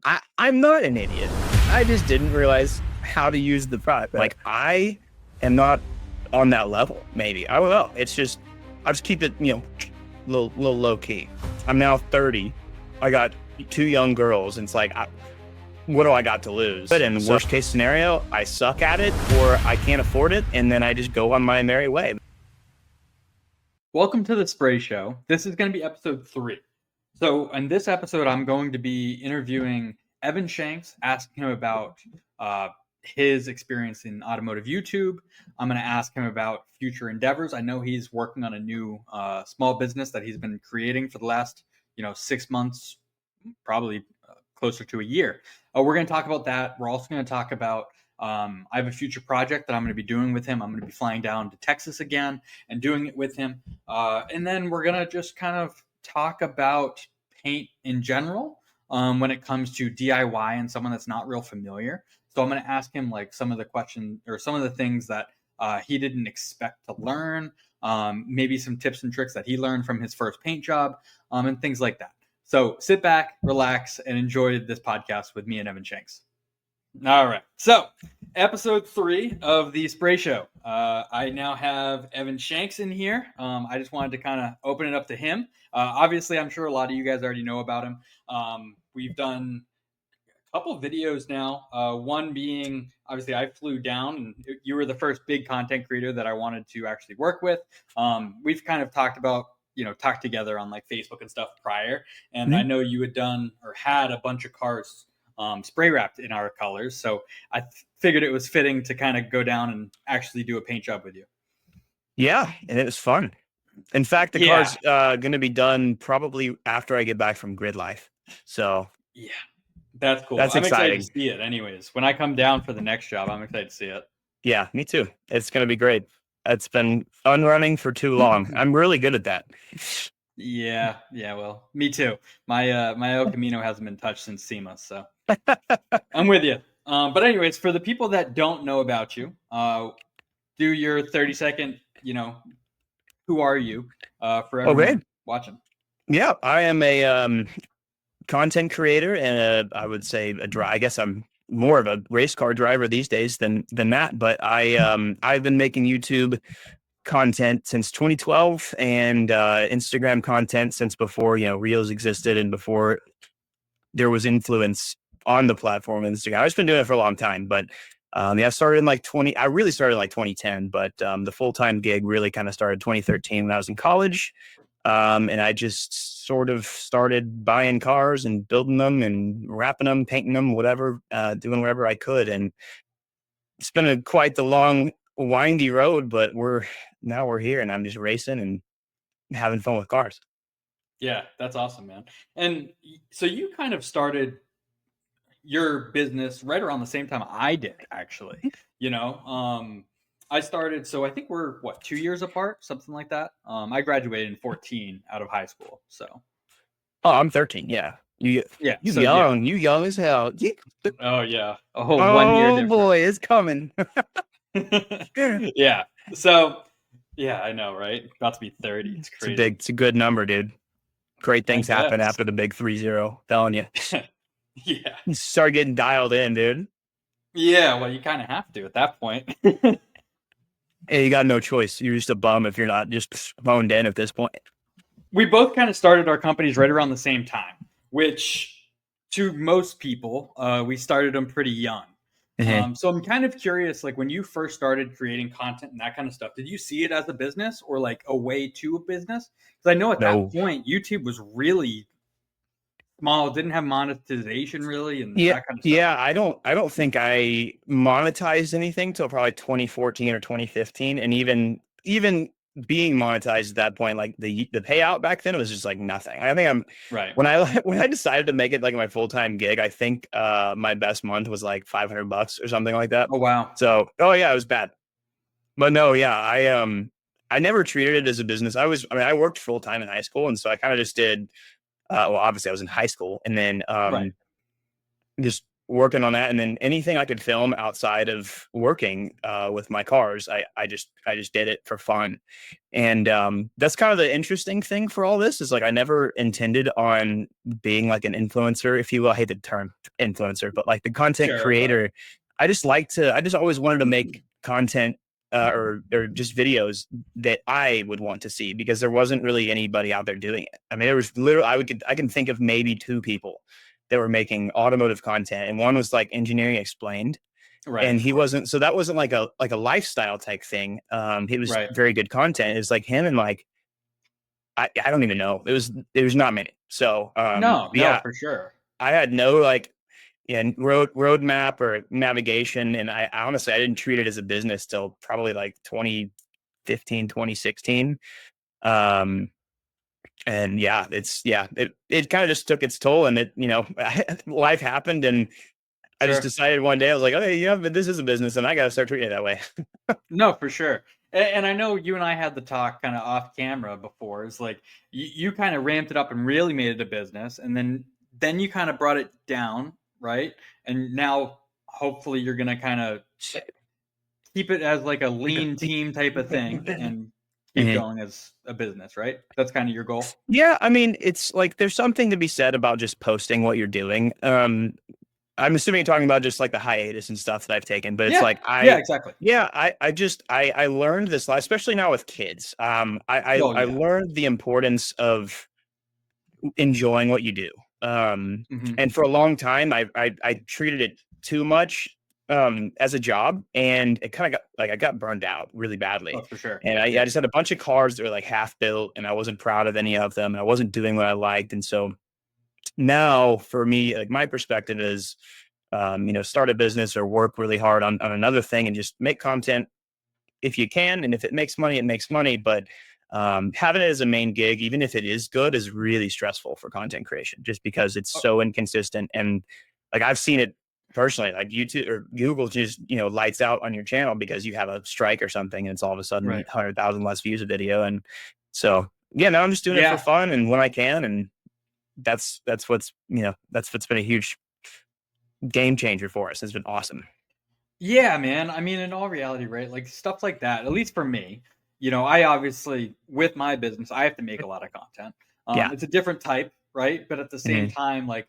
I'm not an idiot. I just didn't realize how to use the product. Like I am not on that level. Maybe I don't know. It's just I just keep it, little low key. I'm now 30. I got two young girls, and it's like, what do I got to lose? But in the worst case scenario, I suck at it or I can't afford it, and then I just go on my merry way. Welcome to the Spray Show. This is going to be episode 3. So, in this episode, I'm going to be interviewing Evan Shanks, asking him about his experience in automotive YouTube. I'm going to ask him about future endeavors. I know he's working on a new small business that he's been creating for the last, 6 months, probably closer to a year. We're going to talk about that. We're also going to talk about I have a future project that I'm going to be doing with him. I'm going to be flying down to Texas again and doing it with him. And then we're going to just kind of talk about paint in general when it comes to DIY and someone that's not real familiar. So I'm going to ask him like some of the questions or some of the things that he didn't expect to learn, maybe some tips and tricks that he learned from his first paint job, and things like that. So sit back, relax, and enjoy this podcast with me and Evan Shanks. All right. So, episode 3 of the Spray Show. I now have Evan Shanks in here. I just wanted to kind of open it up to him. Obviously, I'm sure a lot of you guys already know about him. We've done a couple of videos now. One being, obviously, I flew down, and you were the first big content creator that I wanted to actually work with. We've kind of talked together on like Facebook and stuff prior. And I know you had done or had a bunch of cars spray wrapped in our colors. So I figured it was fitting to kind of go down and actually do a paint job with you. Yeah, and it was fun. In fact, the Yeah. car's going to be done probably after I get back from grid life. So Yeah. That's cool. that's I'm excited to exciting. see it anyways. When I come down for the next job, I'm excited to see it. Yeah, me too. It's going to be great. It's been unrunning for too long. I'm really good at that. Yeah, well, me too. My El Camino hasn't been touched since SEMA, so I'm with you. But anyways, for the people that don't know about you, do your 30-second, who are you, for Okay. everyone watching. Yeah, I am a content creator and I would say I guess I'm more of a race car driver these days than that. But I've been making YouTube content since 2012 and Instagram content since before Reels existed and before there was influence on the platform Instagram. I've just been doing it for a long time, but yeah, I started in like 20. I really started in like 2010, but the full time gig really kind of started 2013 when I was in college. And I just sort of started buying cars and building them and wrapping them, painting them, whatever, doing whatever I could. And it's been quite the long, windy road, but we're here, and I'm just racing and having fun with cars. Yeah, that's awesome, man. And so you kind of started your business right around the same time I did, actually. You know, I started, so I think we're 2 years apart, something like that. I graduated in 14 out of high school. So, Oh, I'm 13. Yeah. yeah. You So, yeah. young, you young as hell. Oh, yeah. A whole 1 year Oh difference. boy, it's coming. Yeah. So, yeah, I know, right? About to be 30. It's crazy. It's a good number, dude. Great I things happen guess. after the big 3-0. Telling you. Yeah. You start getting dialed in, dude. Yeah. Well, you kind of have to at that point. Hey, you got no choice. You're just a bum if you're not just phoned in at this point. We both kind of started our companies right around the same time, which to most people, we started them pretty young. So I'm kind of curious, like when you first started creating content and that kind of stuff, did you see it as a business or like a way to a business? Because I know at that No. point, YouTube was really small, didn't have monetization really, and Yeah, that kind of stuff. yeah. I don't think I monetized anything till probably 2014 or 2015, and even being monetized at that point, like the payout back then, it was just like nothing. I think Right. when I when I decided to make it like my full time gig, I think my best month was like $500 or something like that. Oh, wow. So, oh yeah, it was bad. But no, yeah, I never treated it as a business. I worked full time in high school, and so I kind of just did. Well, obviously, I was in high school, and then Right. just working on that, and then anything I could film outside of working with my cars, I just did it for fun. And that's kind of the interesting thing for all this is like I never intended on being like an influencer, if you will. I hate the term influencer, but like the content Sure, but creator. I just always wanted to make content or just videos that I would want to see because there wasn't really anybody out there doing it. I mean, there was literally I can think of maybe two people that were making automotive content, and one was like engineering explained, right, and he wasn't. So that wasn't like a lifestyle type thing. It was right. very good content. It's like him and like I don't even know. It was not many. So No, but no, yeah, for sure. I had no like yeah, roadmap or navigation. And I honestly, I didn't treat it as a business till probably like 2015, 2016. Um, and yeah, it kind of just took its toll and life happened. And I just Sure. decided one day, I was like, okay, yeah, but this is a business and I got to start treating it that way. No, for sure. And I know you and I had the talk kind of off camera before. It's like you kind of ramped it up and really made it a business, and then you kind of brought it down, right? And now hopefully you're gonna kind of keep it as like a lean team type of thing and keep Mhm. going as a business, right? That's kind of your goal. Yeah, I mean, it's like there's something to be said about just posting what you're doing. I'm assuming you're talking about just like the hiatus and stuff that I've taken, but it's Yeah, like yeah, exactly. I learned this, especially now with kids. Oh I yeah. learned the importance of enjoying what you do. Um, Hmm. and for a long time, I treated it too much as a job, and it kind of got like I got burned out really badly. Oh, for sure. And I Yeah. just had a bunch of cars that were like half built, and I wasn't proud of any of them. And I wasn't doing what I liked, and so now for me, like my perspective is, start a business or work really hard on another thing and just make content if you can, and if it makes money, it makes money. But having it as a main gig, even if it is good, is really stressful for content creation, just because it's Oh, so inconsistent. And like I've seen it personally, like YouTube or Google just lights out on your channel because you have a strike or something, and it's all of a sudden right. 100,000 less views a video. And so yeah, now I'm just doing it for Yeah. fun and when I can, and that's what's been a huge game changer for us. It's been awesome. Yeah, man. I mean, in all reality, right? Like stuff like that, at least for me, I obviously, with my business, I have to make a lot of content. Yeah. It's a different type, right? But at the same Hmm. time, like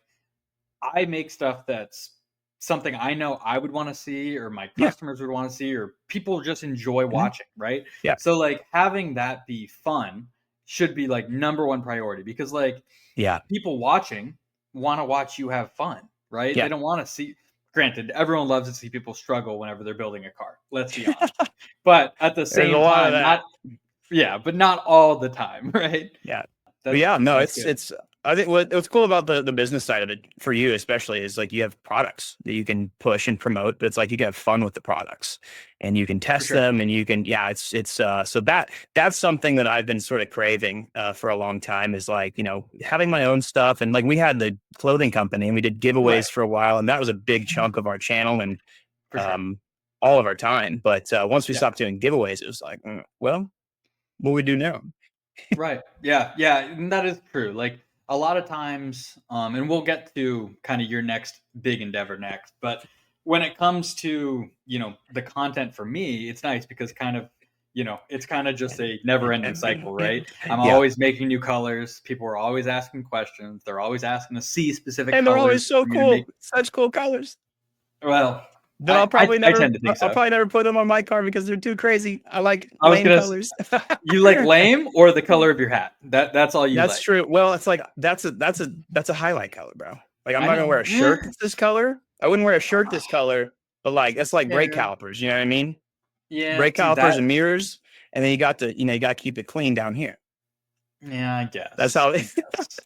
I make stuff that's something I know I would want to see, or my Yeah. customers would want to see, or people just enjoy Hmm. watching, right? Yeah. So, like, having that be fun should be like number one priority because, like, Yeah. people watching want to watch you have fun, right? They Yeah. don't want to see. Granted, everyone loves to see people struggle whenever they're building a car. Let's be honest. But at the There's a same lot of time, that. not yeah, but not all the time, right? Yeah. But That's yeah, no, that's it's good it's I think what's cool about the business side of it for you especially is like you have products that you can push and promote, but it's like you can have fun with the products and you can for test sure. them and you can yeah, it's so that's something that I've been sort of craving for a long time is like, having my own stuff. And like we had the clothing company and we did Right, giveaways for a while, and that was a big chunk of our channel and for sure. um all of our time. But once we Yeah. stopped doing giveaways, it was like, well, what we do now? Right. Yeah. Yeah. And that is true. Like a lot of times, and we'll get to kind of your next big endeavor next, but when it comes to, the content for me, it's nice because it's kind of just a never ending cycle, right? I'm Yeah. always making new colors. People are always asking questions. They're always asking to see specific And they're colors always so for me to make. cool, such cool colors. Well, But I, I, I tend to I'll think I'll so. probably never put them on my car because they're too crazy. I like I was lame going to, colors. you like lame or the color of your hat? That's all you That's like. true. Well, it's like that's a highlight color, bro. Like I'm I not gonna wear know. a shirt that's this color. I wouldn't wear a shirt Ah, this color, but like that's like brake yeah. calipers. You know what I mean? Yeah, Brake see calipers that. and mirrors, and then you got to keep it clean down here. Yeah, I That's guess. how. I guess.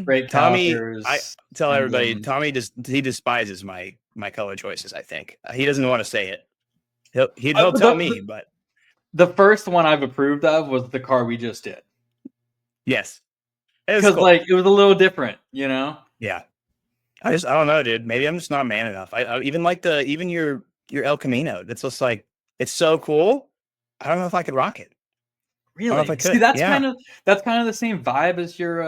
Brake Tommy, I calipers, tell everybody, emblems. Tommy just he despises my color choices. I think he doesn't want to say it. He'll But tell me, but the first one I've approved of was the car we just did. yes, it was Because, cool. like, it was a little different, you know? Yeah, I don't know, dude. Maybe I'm just not man enough. I even like even your El Camino. That's just like it's so cool. I don't know if I could rock it. I don't know if I Really? See, could. Yeah, that's kind of the same vibe as your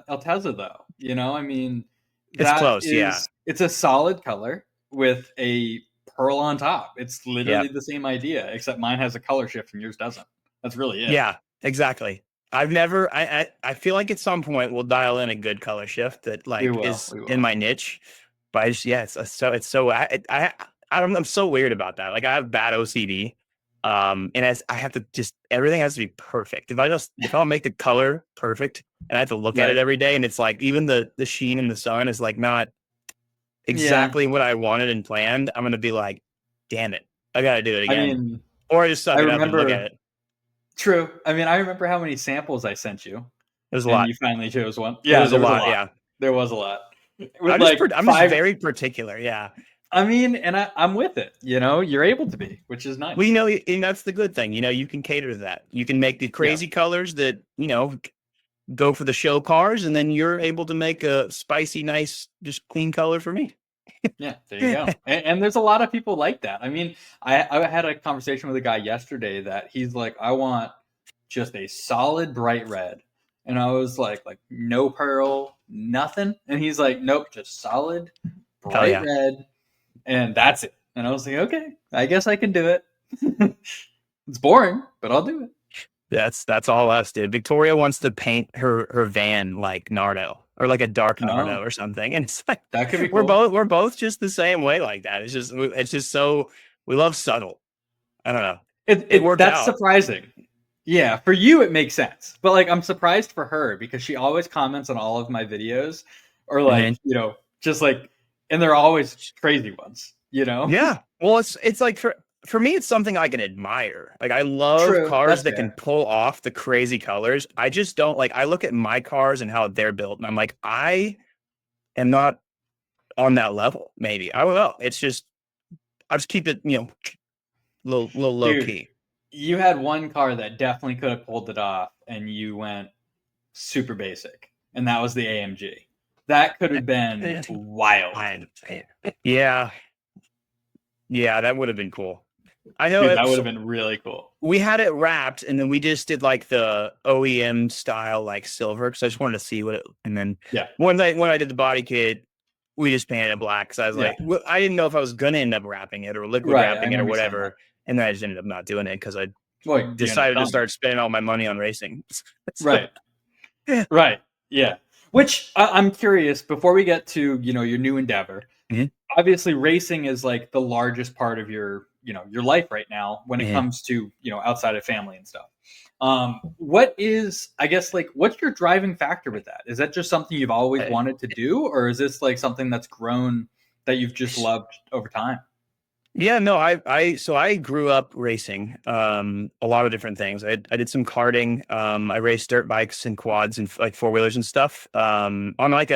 Altezza, though. I mean, it's that close. is Yeah, it's a solid color with a pearl on top. It's Yeah. literally the same idea, except mine has a color shift and yours doesn't. That's really it. Yeah, exactly. I've never I feel like at some point we'll dial in a good color shift that We like will. is We in will. my niche. But I just yeah, it's so I don't I'm so weird about that. Like I have bad OCD. And as I have to just everything has to be perfect. If I don't make the color perfect and I have to look at it Right. every day and it's like even the sheen in the sun is like not Yeah. exactly what I wanted and planned, I'm gonna be like, damn it, I gotta do it I again. mean, Or I just I suck it up and look at remember. it. True. I mean, I remember how many samples I sent you, It was a and lot. you finally chose one. It Yeah, was a there was a lot, lot. yeah. There was a lot. With like I'm just five. very particular. Yeah. I mean, and I'm with it. You're able to be, which is Well, nice. and that's the good thing. You can cater to that. You can make the Yeah. crazy colors that, go for the show cars, and then you're able to make a spicy, nice, just clean color for me. Yeah, there you go. And there's a lot of people like that. I mean, I had a conversation with a guy yesterday that he's like, I want just a solid bright red. And I was like no pearl, nothing. And he's like, nope, just solid Hell bright yeah. red, and that's it. And I was like, okay, I guess I can do it. It's boring, but I'll do it. That's all us, dude. Victoria wants to paint her van like Nardo or like a dark Nardo Oh, or something. And it's like that could be cool. we're both just the same way like that. It's just so we love subtle. I don't know. It worked That's out. surprising. Yeah, for you it makes sense. But like I'm surprised for her because she always comments on all of my videos or like, Mhm. just like and they're always crazy ones. Yeah. Well, it's like for me, it's something I can admire. Like I love True, cars that's that can fair. pull off the crazy colors. I just don't like. I look at my cars and how they're built, and I'm like, I am not on that level. Maybe I don't know. It's just I just keep it, little low Dude, key. you had one car that definitely could have pulled it off and you went super basic. And that was the AMG. That could have been wild. I- Yeah, yeah, that would have been cool. I know Dude, that it. would have So been really cool. we had it wrapped, and then we just did like the OEM style, like silver, because I just wanted to see what it. And then Yeah. when I did the body kit, we just painted it black. Because I was Yeah. like, well, I didn't know if I was gonna end up wrapping it or liquid Right. I wrapping it or remember you saying that. whatever, and then I just ended up not doing it because I Well, you ended up decided to selling it. start spending all my money on racing. So, Right. yeah. Right. Yeah. Which I'm curious before we get to, your new endeavor. Mhm, Obviously racing is like the largest part of your life right now when it mhm. comes to, outside of family and stuff. What is, I guess, like, what's your driving factor with that? Is that just something you've always Uh, wanted to do, or is this like something that's grown that you've just loved over time? Yeah, no, so I grew up racing, a lot of different things. I did some karting. I raced dirt bikes and quads and like four wheelers and stuff. On like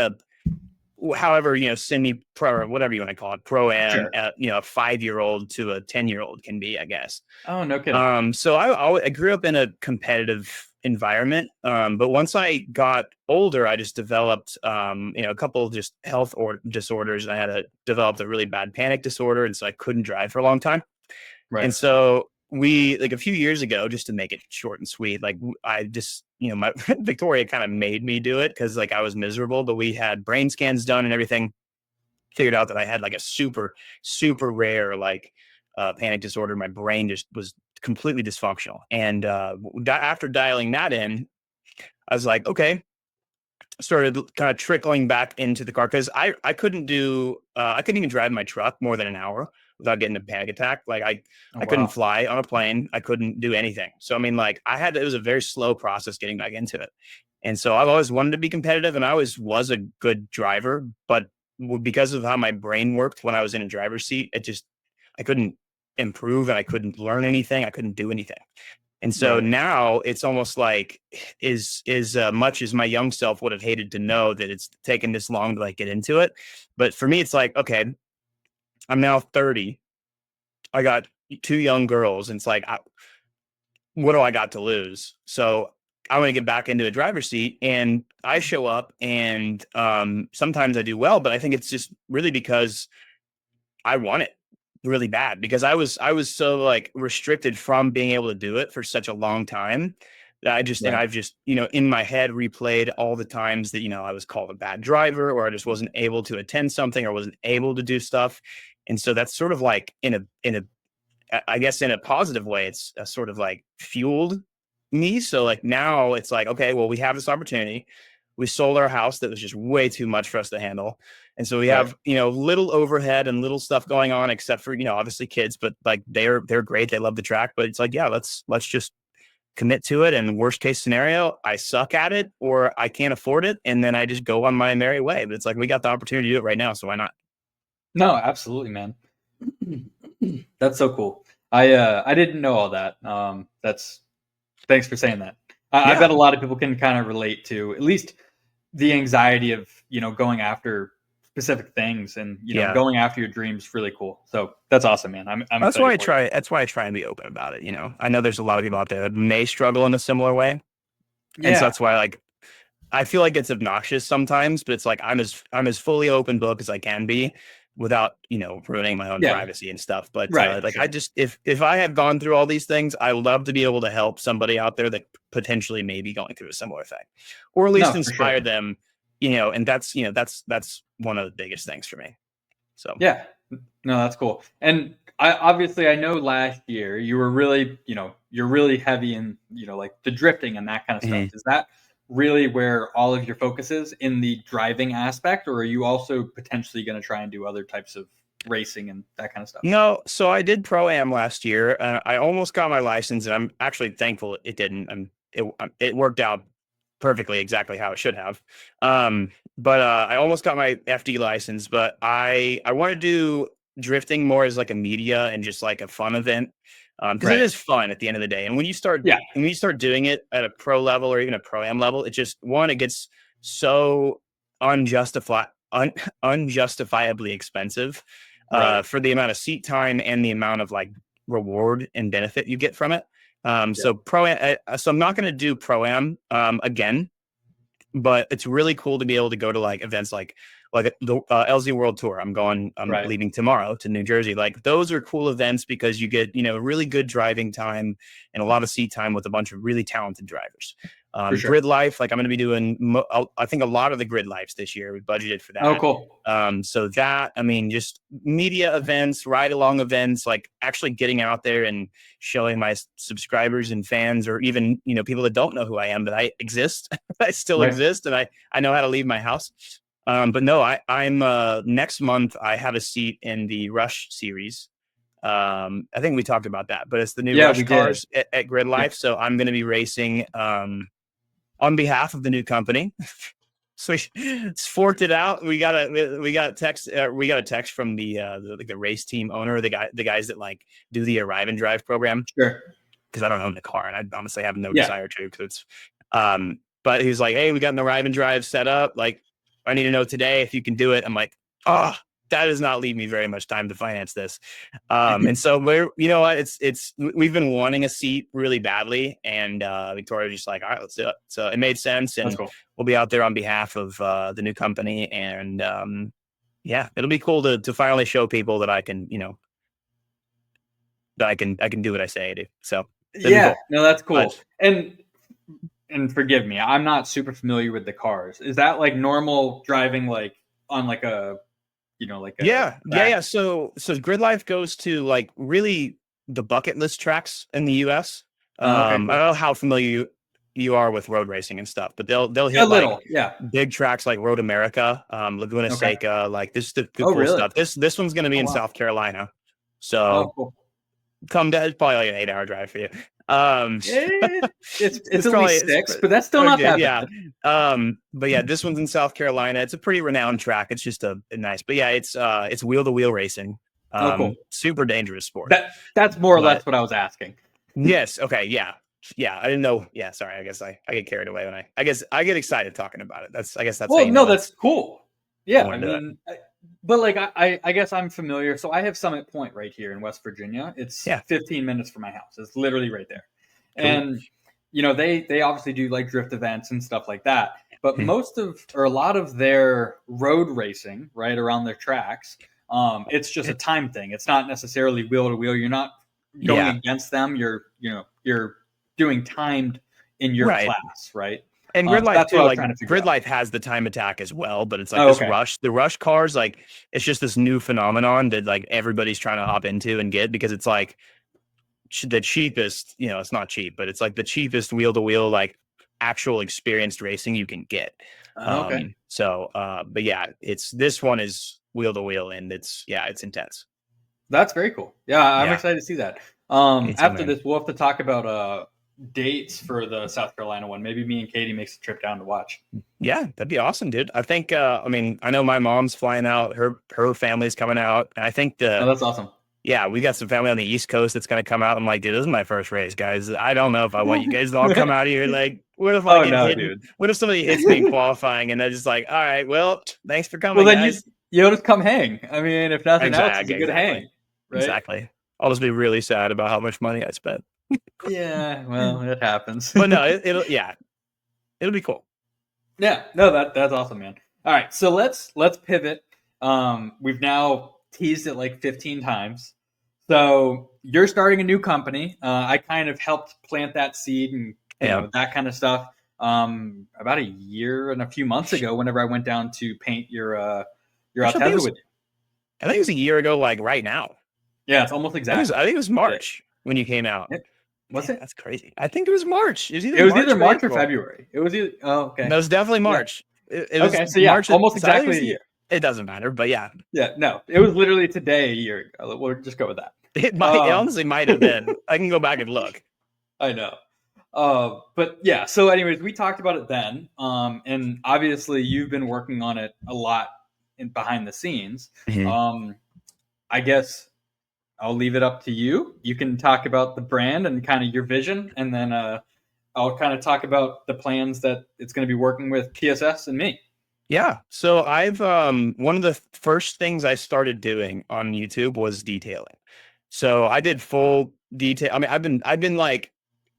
however, semi pro or whatever you want to call it, pro am, Sure. a 5-year old to a 10-year old can be, I guess. Oh, no kidding. So I grew up in a competitive environment. But once I got older, I just developed, a couple of just health or disorders. I had developed a really bad panic disorder, and so I couldn't drive for a long time. Right. And so we like a few years ago, just to make it short and sweet, like I just, my Victoria kind of made me do it because like I was miserable, but we had brain scans done and everything. Figured out that I had like a super, super rare like panic disorder. My brain just was completely dysfunctional. And after dialing that in, I was like, okay, started kind of trickling back into the car because I couldn't even drive my truck more than an hour without getting a panic attack. Like Oh, I couldn't wow. fly on a plane. I couldn't do anything. So I mean, like it was a very slow process getting back into it. And so I've always wanted to be competitive and I always was a good driver, but because of how my brain worked when I was in a driver's seat, I couldn't improve and I couldn't learn anything. I couldn't do anything. And so Right. now it's almost like is much as my young self would have hated to know that it's taken this long to like get into it. But for me, it's like, okay, I'm now 30. I got two young girls, and it's like, what do I got to lose? So I want to get back into a driver's seat, and I show up, and sometimes I do well, but I think it's just really because I want it really bad because I was so like restricted from being able to do it for such a long time Right. I've just, in my head replayed all the times that, I was called a bad driver, or I just wasn't able to attend something, or wasn't able to do stuff. And so that's sort of like I guess in a positive way, it's sort of like fueled me. So like now it's like, okay, well, we have this opportunity. We sold our house that was just way too much for us to handle. And so we Right. have, little overhead and little stuff going on, except for, obviously kids, but like they're great. They love the track, but it's like, yeah, let's just commit to it. And worst case scenario, I suck at it or I can't afford it. And then I just go on my merry way. But it's like, we got the opportunity to do it right now. So why not? No, absolutely, man. That's so cool. I didn't know all that. That's Thanks for saying that. I Yeah. bet a lot of people can kind of relate to at least the anxiety of going after specific things and Yeah. going after your dreams. Really cool. So that's awesome, man. I'm That's excited why I for you. try. That's why I try and be open about it. I know there's a lot of people out there that may struggle in a similar way, and so Yeah, that's why, like, I feel like it's obnoxious sometimes, but it's like I'm as fully open book as I can be, without ruining my own yeah, privacy and stuff. But right, for like, I sure. just, if I have gone through all these things, I would love to be able to help somebody out there that potentially may be going through a similar thing, or at least No, for inspire sure. them. And that's one of the biggest things for me. So Yeah, no, that's cool. And I know last year you were really, you're really heavy in, like the drifting and that kind of stuff. mhm. Is that really where all of your focus is in the driving aspect, or are you also potentially going to try and do other types of racing and that kind of stuff? No, so I did pro am last year. I almost got my license, and I'm actually thankful it didn't. It worked out perfectly, exactly how it should have. But I almost got my FD license, but I want to do drifting more as like a media and just like a fun event, because it Right. is fun at the end of the day. And Yeah. when you start doing it at a pro level or even a pro am level, it just it gets so unjustified, unjustifiably expensive, Right. for the amount of seat time and the amount of like reward and benefit you get from it. Yeah. So I'm not going to do pro am again, but it's really cool to be able to go to like events like the LZ World Tour. I'm Right. leaving tomorrow to New Jersey. Like those are cool events because you get really good driving time and a lot of seat time with a bunch of really talented drivers. For sure. Grid Life, like I'm going to be doing, I think a lot of the Grid Lives this year. We budgeted for Oh, that. cool. So that, I mean, just media events, ride along events, like actually getting out there and showing my subscribers and fans, or even people that don't know who I am, that I exist. I still Right. exist, and I know how to leave my house. But no, I'm next month I have a seat in the Rush series. I think we talked about that, but it's the new Yeah, Rush we did. cars at Grid Yep. Life. So I'm going to be racing on behalf of the new company. So we forked it out. We got a text from the race team owner, the guys that like do the arrive and drive program, Sure. because I don't own the car and I honestly have no Yeah. desire to, because it's but he was like, hey, we got an arrive and drive set up. Like, I need to know today if you can do it. I'm like, oh, that does not leave me very much time to finance this. And so what, we've been wanting a seat really badly. And Victoria was just like, all right, let's do it. So it made sense. That's And cool. we'll be out there on behalf of the new company. And yeah, it'll be cool to finally show people that I can, that I can do what I say I do. So it'll be Yeah. cool. No, that's But cool. And forgive me, I'm not super familiar with the cars. Is that like normal driving, like on like a like a yeah, yeah, track? yeah. So Grid Life goes to like really the bucket list tracks in the US. Oh, okay, I cool. don't know how familiar you are with road racing and stuff, but they'll A hit like little, yeah. big tracks like Road America, Laguna Okay. Seca. Like this is the Oh, cool really? stuff. This one's gonna be Oh, in wow. South Carolina. Oh, So cool. come down, it's probably like an 8 hour drive for you. Um Eh, it's it's at probably least six, but that's still not okay, that yeah. bad. But yeah, this one's in South Carolina. It's a pretty renowned track. It's just a nice, but yeah, it's wheel to wheel racing. Oh, cool. Super dangerous sport. That's more or But less what I was asking. yes, okay, yeah. Yeah, I didn't know. Yeah, sorry. I guess I get carried away when I guess I get excited talking about it. I guess that's how Well, you no, know that's it's cool. I Yeah, want I to do it. mean, but like I guess I'm familiar. So I have Summit Point right here in West Virginia. It's Yeah, 15 minutes from my house. It's literally right there, cool. and they obviously do like drift events and stuff like that. But Hmm. most of or a lot of their road racing right around their tracks, it's just a time thing. It's not necessarily wheel to wheel. You're not going Yeah. against them. You're doing timed in your Right. class, right? And grid So life that's what too, I was like trying to figure grid out. life has the time attack as well, but it's like Oh, this okay. the rush cars, like it's just this new phenomenon that like everybody's trying to hop into and get because it's like the cheapest, it's not cheap, but it's like the cheapest wheel to wheel, like actual experienced racing you can get. Okay. But yeah, this one is wheel to wheel and it's intense. That's very cool. Yeah, I'm Yeah, excited to see that. me too, After man. this, we'll have to talk about dates for the South Carolina one. Maybe me and Katie makes a trip down to watch. Yeah, that'd be awesome, dude. I think, I mean, I know my mom's flying out, her family's coming out. And I think Oh, that's awesome. yeah, we got some family on the East Coast that's gonna come out. I'm like, dude, this is my first race, guys. I don't know if I want you guys to all come out here. Like, what if I Oh get no, hit? dude. What if somebody hits me in qualifying and they're just like, all right, well, thanks for Well, coming, then guys. you'll just come hang. I mean, if nothing else, it's a Exactly, good exactly, hang, right? exactly. I'll just be really sad about how much money I spent. Yeah. Well, it happens. But no, it'll be cool. Yeah. No, that's awesome, man. All right, so let's pivot. We've now teased it like 15 times. So you're starting a new company. I kind of helped plant that seed and Yeah, that kind of stuff. About a year and a few months ago, whenever I went down to paint your actually, Altezza with you. I think it was a year ago, like right now. Yeah, it's almost I exactly. think it was It is. March when you came out. Was Man, it? that's crazy. I think it was March. It was either It was either March or March or April. February. It was either. Oh, okay. No, it was definitely Yeah. March. It was Okay. So yeah, March. almost So I think it exactly was a year. it doesn't matter, but yeah, Yeah. No, it was literally today a year ago. We'll just go with that. it honestly might have been. I can go back and look. I know. But yeah, so anyways, we talked about it then. And obviously you've been working on it a lot behind the scenes. Mhm. Um, I guess I'll leave it up to you. You can talk about the brand and kind of your vision, and then I'll kind of talk about the plans that it's going to be working with PSS and me. Yeah. So I've one of the first things I started doing on YouTube was detailing. So I did full detail. I mean, I've been like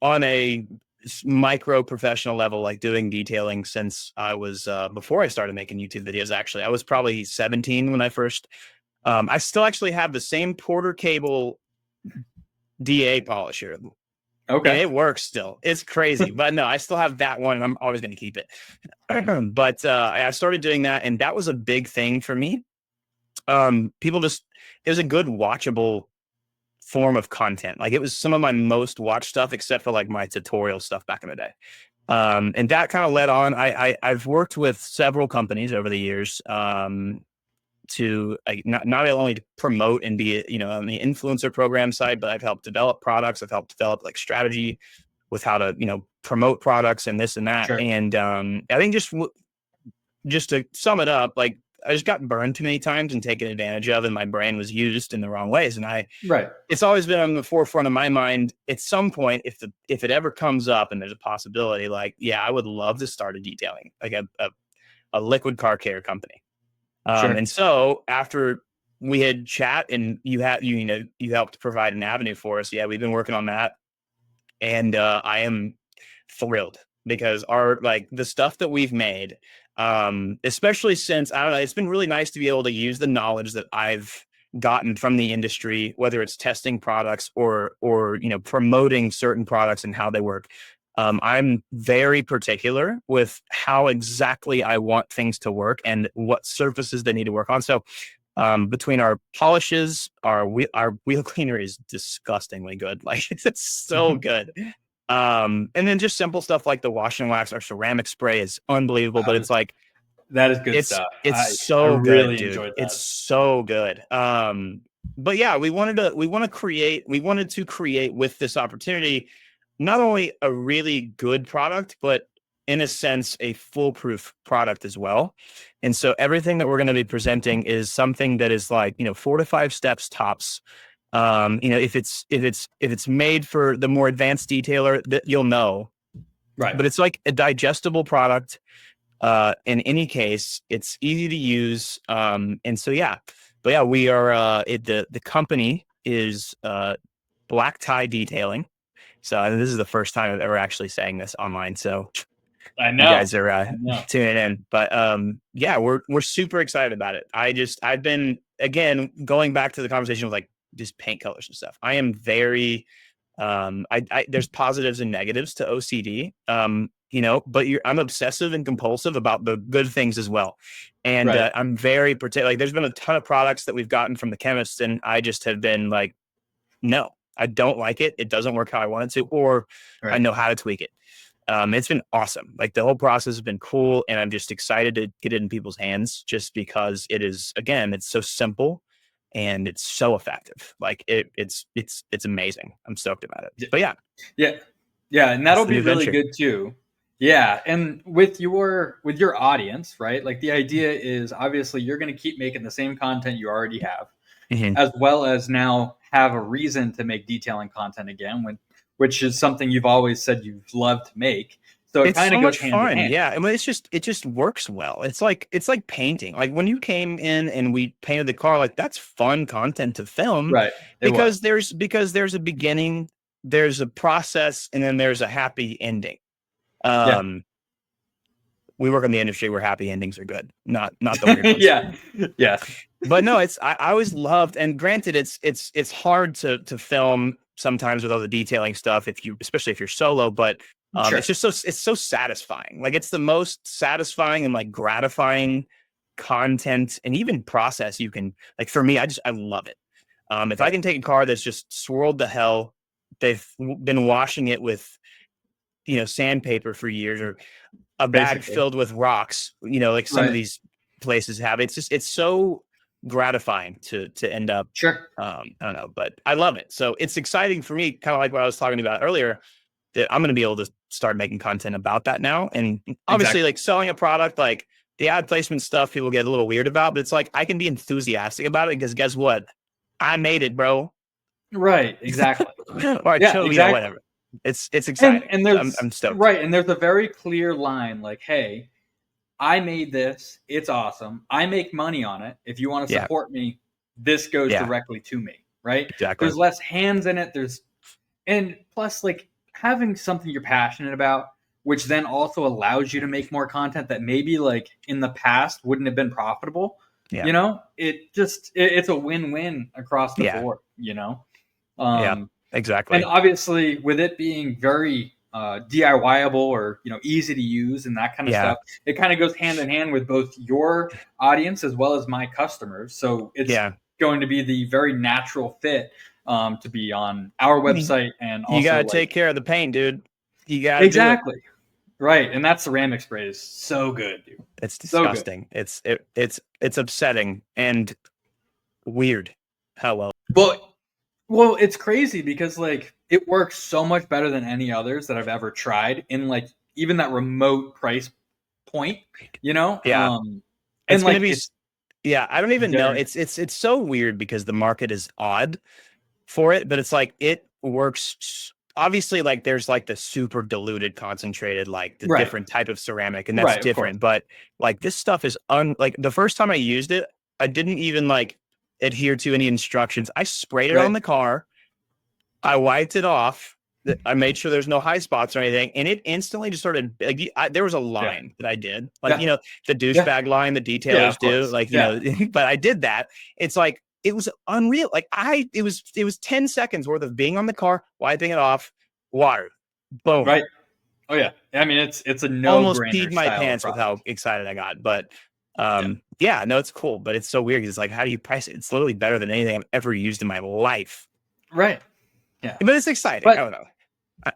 on a micro professional level, like doing detailing since I was before I started making YouTube videos. Actually, I was probably 17 when I first. I still actually have the same Porter cable DA polisher, and Okay. it works still. It's crazy, but no, I still have that one, and I'm always going to keep it. But I started doing that, and that was a big thing for me. People just it was a good watchable form of content. Like it was some of my most watched stuff, except for like my tutorial stuff back in the day. And that kind of led on. I've worked with several companies over the years. To like not only to promote and be on the influencer program side, but I've helped develop products. I've helped develop like strategy with how to promote products and this and that. Sure. And I think just to sum it up, like I just got burned too many times and taken advantage of, and my brain was used in the wrong ways. And Right. it's always been on the forefront of my mind. At some point, if it ever comes up and there's a possibility, like yeah, I would love to start a detailing, like a liquid car care company. Sure. And so after we had chat and you helped provide an avenue for us. Yeah, we've been working on that, and I am thrilled because our like the stuff that we've made, especially since I don't know, it's been really nice to be able to use the knowledge that I've gotten from the industry, whether it's testing products or promoting certain products and how they work. I'm very particular with how exactly I want things to work and what surfaces they need to work on. So between our polishes, our wheel cleaner is disgustingly good. Like it's so good. And then just simple stuff like the wash and wax, our ceramic spray is unbelievable, but it's like That is good it's stuff. it's I so good, really dude. enjoyed It's that. so good. But yeah, we wanted to create with this opportunity not only a really good product, but in a sense a foolproof product as well. And so everything that we're going to be presenting is something that is like 4 to 5 steps tops. If it's made for the more advanced detailer, that you'll know, Right. but it's like a digestible product. In any case, it's easy to use. And so, yeah, but yeah, we are, the company is, Black Tie Detailing. So this is the first time I've ever actually saying this online. So I you know. guys are, I know. tuning in, but, yeah, we're super excited about it. I've been, again, going back to the conversation with like just paint colors and stuff. I am very, I there's positives and negatives to OCD. But I'm obsessive and compulsive about the good things as well. And Right. I'm very particular. Like, there's been a ton of products that we've gotten from the chemist, and I just have been like, no, I don't like it. It doesn't work how I want it to, or I Right. know how to tweak it. It's been awesome. Like, the whole process has been cool, and I'm just excited to get it in people's hands, just because it is, again, it's so simple and it's so effective. Like, it's amazing. I'm stoked about it. But yeah, Yeah. Yeah, and that's that'll the be new really venture. good too. Yeah, and with your audience, right? Like the idea is obviously you're going to keep making the same content you already have, Mhm. as well as now have a reason to make detailing content again, which is something you've always said you've loved to make. So it It's kind of so goes much hand in fun. hand. Yeah. I mean, it just works well. It's like painting. Like, when you came in and we painted the car, like, that's fun content to film, Right. It was. because there's a beginning, there's a process, and then there's a happy ending. Yeah. Um, we work in the industry where happy endings are good, not the weird ones. Yeah. Yeah. But no, I always loved, and granted, it's hard to film sometimes with all the detailing stuff, especially if you're solo, but Sure. it's so satisfying. Like, it's the most satisfying and, like, gratifying content and even process you can, like, for me, I love it. If I Right. can take a car that's just swirled to hell, they've been washing it with, sandpaper for years, or a bag Basically. filled with rocks, like some of Right. these places have. It's so gratifying to end up. Sure. I don't know, but I love it. So it's exciting for me, kind of like what I was talking about earlier, that I'm going to be able to start making content about that now. And obviously, Exactly. like, selling a product, like the ad placement stuff, people get a little weird about, but it's like, I can be enthusiastic about it because, guess what? I made it, bro. Right. Exactly. Or I Yeah, chose, exactly. whatever. It's And exciting. and So I'm there's I'm stoked. right, and there's a very clear line like, "Hey, I made this. It's awesome. I make money on it. If you want to Yeah. support me, this goes Yeah. directly to me." Right? Exactly. There's less hands in it. And plus, like, having something you're passionate about, which then also allows you to make more content that maybe like in the past wouldn't have been profitable. Yeah. It's a win-win across the Yeah. board. You know. Yeah. Um, and Exactly. obviously, with it being very DIYable or easy to use and that kind of Yeah. stuff, it kind of goes hand in hand with both your audience as well as my customers. So it's Yeah. going to be the very natural fit to be on our I mean, website and you also gotta like take care of the paint, dude. You gotta do it. exactly right. And that ceramic spray is so good, dude. It's So good. disgusting. It's upsetting and weird how well. Well, Well, it's crazy because like it works so much better than any others that I've ever tried in like even that remote price point, you know? Yeah. It's And gonna like be. it's Yeah. I don't even know. very It's so weird because the market is odd for it, but it's like it works. Obviously, like, there's like the super diluted, concentrated, like the right. different type of ceramic, and that's Right, of course. different. But, like, this stuff is like, the first time I used it, I didn't even, like, adhere to any instructions. I sprayed it on Right. the car. I wiped it off. I made sure there's no high spots or anything, and it instantly just started. Like, there was a Yeah. line that I did, like, Yeah. the Yeah. douchebag line that Yeah, detailers of do, course. like, Yeah. but I did that. It's like, it was unreal. Like, it was 10 seconds worth of being on the car, wiping it off, water, boom. Right. Oh yeah. I mean it's a Almost peed no-brainer my style of pants with how product. excited I got. But Yeah. yeah, no, it's cool, but it's so weird. It's like, how do you price it? It's literally better than anything I've ever used in my life. Right. Yeah. But it's exciting. I But don't know.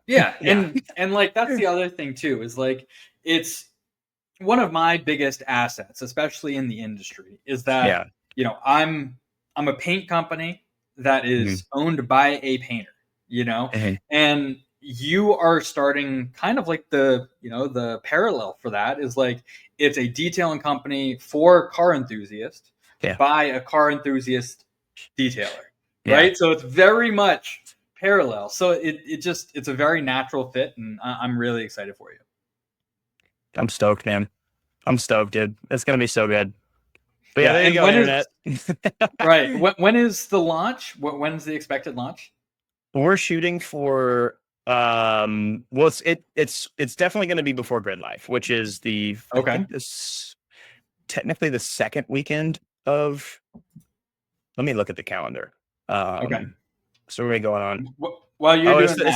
yeah, Yeah. and like that's the other thing too is like it's one of my biggest assets, especially in the industry, is that Yeah. I'm a paint company that Mhm. is owned by a painter, you know, Mhm. and you are starting kind of like the parallel for that is like it's a detailing company for car enthusiasts Yeah. by a car enthusiast detailer, Yeah. right? So it's very much parallel. So it's a very natural fit, and I'm really excited for you. I'm stoked, man. I'm stoked, dude. It's gonna be so good. But yeah, Yeah, there you and go, when is internet. right? When is the launch? When's the expected launch? We're shooting for well, it's definitely gonna be before Grid Life, which is I Okay, think this technically the second weekend of, let me look at the calendar. okay. So we're going on. while you're Oh, doing that,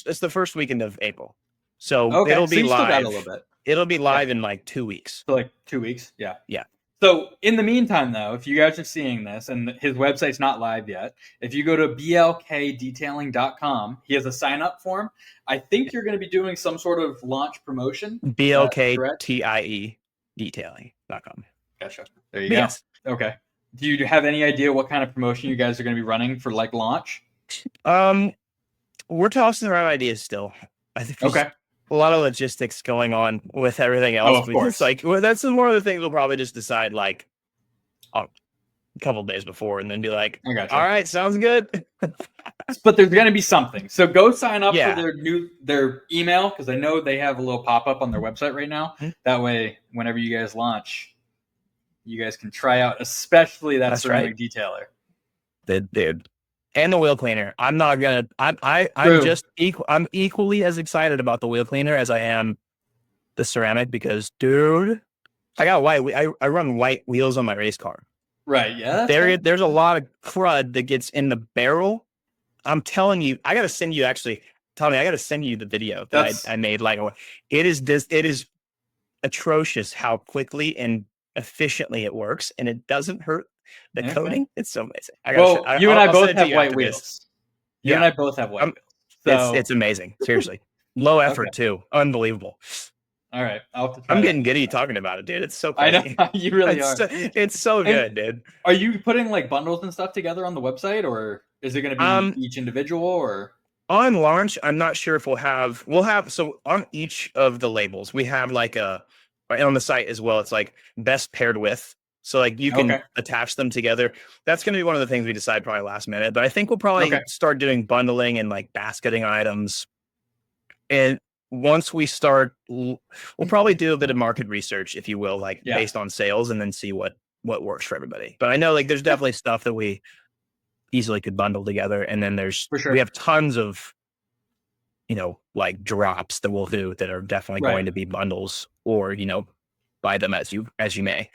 it's the first weekend of April. So okay, so you still got a little bit. It'll be Yeah, live in like 2 weeks. so like 2 weeks. Yeah. Yeah. So in the meantime, though, if you guys are seeing this and his website's not live yet, if you go to blkdetailing.com, he has a sign up form. I think you're going to be doing some sort of launch promotion. Is that correct? BLKTIE detailing.com. Gotcha. There you But go. yes. Okay. Do you have any idea what kind of promotion you guys are going to be running for like launch? We're tossing around ideas still. I think there's Okay. a lot of logistics going on with everything Oh, else. of We just course. like, well, that's one of the things we'll probably just decide like a couple days before and then be like, I all gotcha. right, sounds good. But there's going to be something. So go sign up for Yeah. their email because I know they have a little pop up on their website right now. Hmm. That way, whenever you guys launch, you guys can try out, especially that That's right. ceramic detailer. Dude. And the wheel cleaner. I'm not gonna. I'm True. just equal. I'm equally as excited about the wheel cleaner as I am the ceramic because, dude, I got white. I run white wheels on my race car. Right. Yeah, that's fair. There's a lot of crud that gets in the barrel. I'm telling you, I gotta send you actually. Tommy, I gotta send you the video that That's I made. Like, it is atrocious how quickly and efficiently it works, and it doesn't hurt the okay. coating. It's so amazing. Well, you and I I'll send both it to have you white after this. wheels. You and Yeah, I both have white um, wheels. So it's amazing. Seriously, low okay. effort too. Unbelievable. All right. I'll have to try I'm that getting next giddy time. talking about it, dude. It's so I know crazy. you really are. It's so And good, dude. are you putting like bundles and stuff together on the website, or is it going to be Um, each individual? Or on launch, I'm not sure if we'll have so on each of the labels, we have like a right on the site as well. It's like best paired with. So like you can okay, attach them together. That's going to be one of the things we decide probably last minute. But I think we'll okay, probably start doing bundling and like basketing items. And once we start, we'll probably do a bit of market research, if you will, like yeah, based on sales, and then see what works for everybody. But I know like there's yeah, definitely stuff that we easily could bundle together, and then for we sure. have tons of like drops that we'll do that are definitely Right. going to be bundles or, buy them as you may.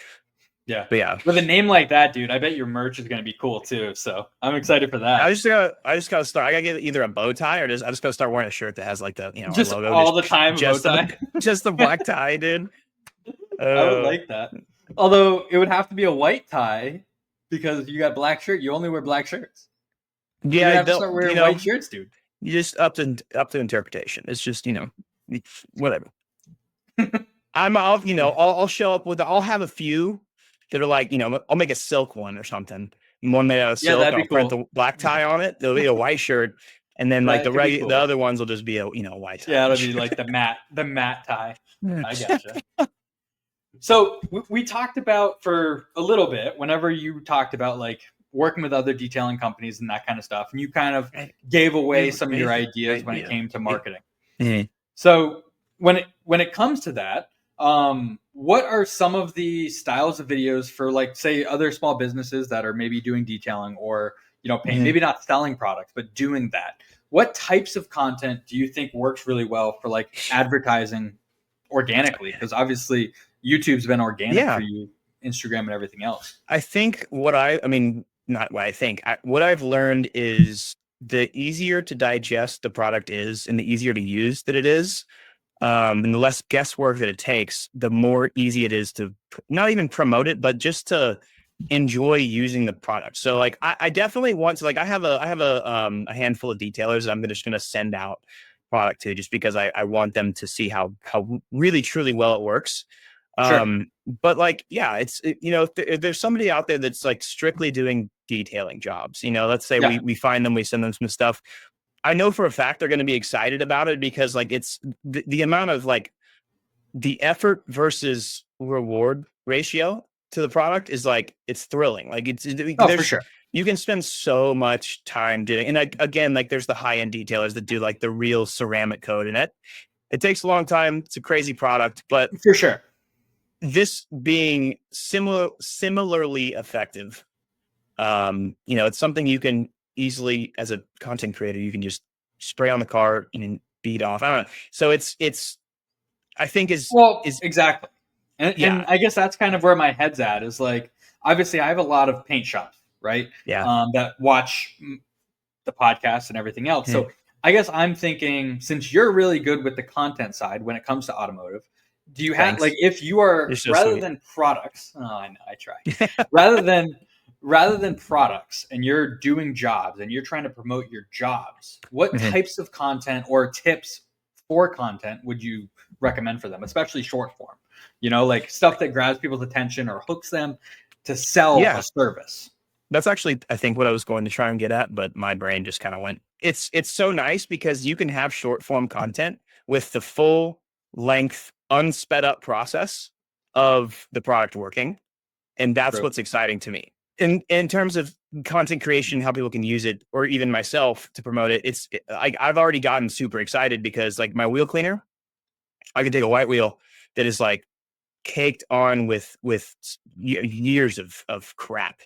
Yeah. But yeah, With a name like that, dude, I bet your merch is going to be cool too. So I'm excited for I that. just gotta, I just gotta start. I gotta get either a bow tie or I just gotta start wearing a shirt that has like our Just logo, all the time a bow just tie. just the black tie, dude. I would Uh, like that. Although it would have to be a white tie because you got black shirt. You only wear black shirts. You're gonna yeah, have to they'll, start wearing white shirts, dude. you just up to interpretation. It's just, whatever. I'll show up with, I'll have a few that are like, I'll make a silk one or something. One made out of Yeah, silk, that'd and be I'll print cool. the black tie on it. There'll be a white shirt, and then like That could be the cool. other ones will just be a white tie Yeah, and it'll be shirt. like the matte tie. Yeah. I gotcha. So we talked about for a little bit whenever you talked about like working with other detailing companies and that kind of stuff, and you kind of Right. gave away Right. some of your Right. ideas Right. when it Yeah. came to Right. marketing. Mhm. So when it comes to that, what are some of the styles of videos for like say other small businesses that are maybe doing detailing or paint, Mhm. maybe not selling products but doing that? What types of content do you think works really well for like advertising organically? Because obviously YouTube's been organic for Yeah. you, Instagram and everything else. I think I mean, not what I think, what I've learned is the easier to digest the product is and the easier to use that it is, and the less guesswork that it takes, the more easy it is to not even promote it, but just to enjoy using the product. So like I definitely want to like I have a handful of detailers that I'm just gonna send out product to just because I want them to see how really truly well it works. Sure. But like, yeah, if there's somebody out there that's like strictly doing detailing jobs, let's say Yeah. we find them, we send them some stuff. I know for a fact they're going to be excited about it because like it's the amount of like the effort versus reward ratio to the product is like it's thrilling. Like Oh, for there's sure. you can spend so much time doing, and again, like there's the high end detailers that do like the real ceramic coat in it. It takes a long time. It's a crazy product, but For sure. this being similarly effective, it's something you can easily, as a content creator, you can just spray on the car and beat off. I don't know. So it's I think Well, is exactly. And yeah, I guess that's kind of where my head's at is like, obviously, I have a lot of paint shops, right? yeah. That watch the podcast and everything else. Hmm. So I guess I'm thinking, since you're really good with the content side when it comes to automotive, do you have like, Thanks. if you You're are, so rather sweet. than products, oh, I know, I try, rather than products, and you're doing jobs and you're trying to promote your jobs, what Mhm. types of content or tips for content would you recommend for them, especially short form? Like stuff that grabs people's attention or hooks them to sell a Yeah, service. that's actually I think what I was going to try and get at, but my brain just kind of went. It's so nice because you can have short form content with the full length, unsped up process of the product working, and that's True. what's exciting to me. In terms of content creation, how people can use it, or even myself to promote it, I've already gotten super excited because like my wheel cleaner, I can take a white wheel that is like caked on with years of crap,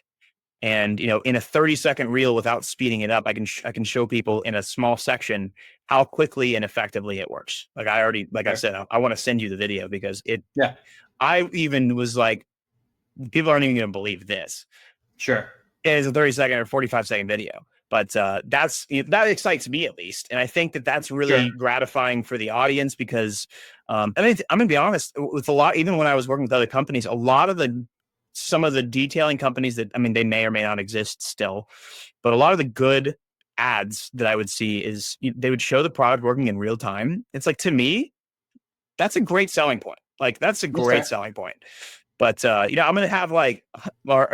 and in a 30-second reel without speeding it up, I can show people in a small section how quickly and effectively it works. Like I Sure. said, I want to send you the video because it Yeah. I even was like, people aren't even going to believe this. Sure. It is a 30-second or 45-second video. But that excites me at least, and I think that that's Sure. really gratifying for the audience because, I mean, I'm gonna be honest with a lot. Even when I was working with other companies, a lot of the some of the detailing companies that, I mean, they may or may not exist still, but a lot of the good ads that I would see is they would show the product working in real time. It's like, to me, that's a great selling point. Like, that's a That's great fair. selling point. But I'm gonna have like, or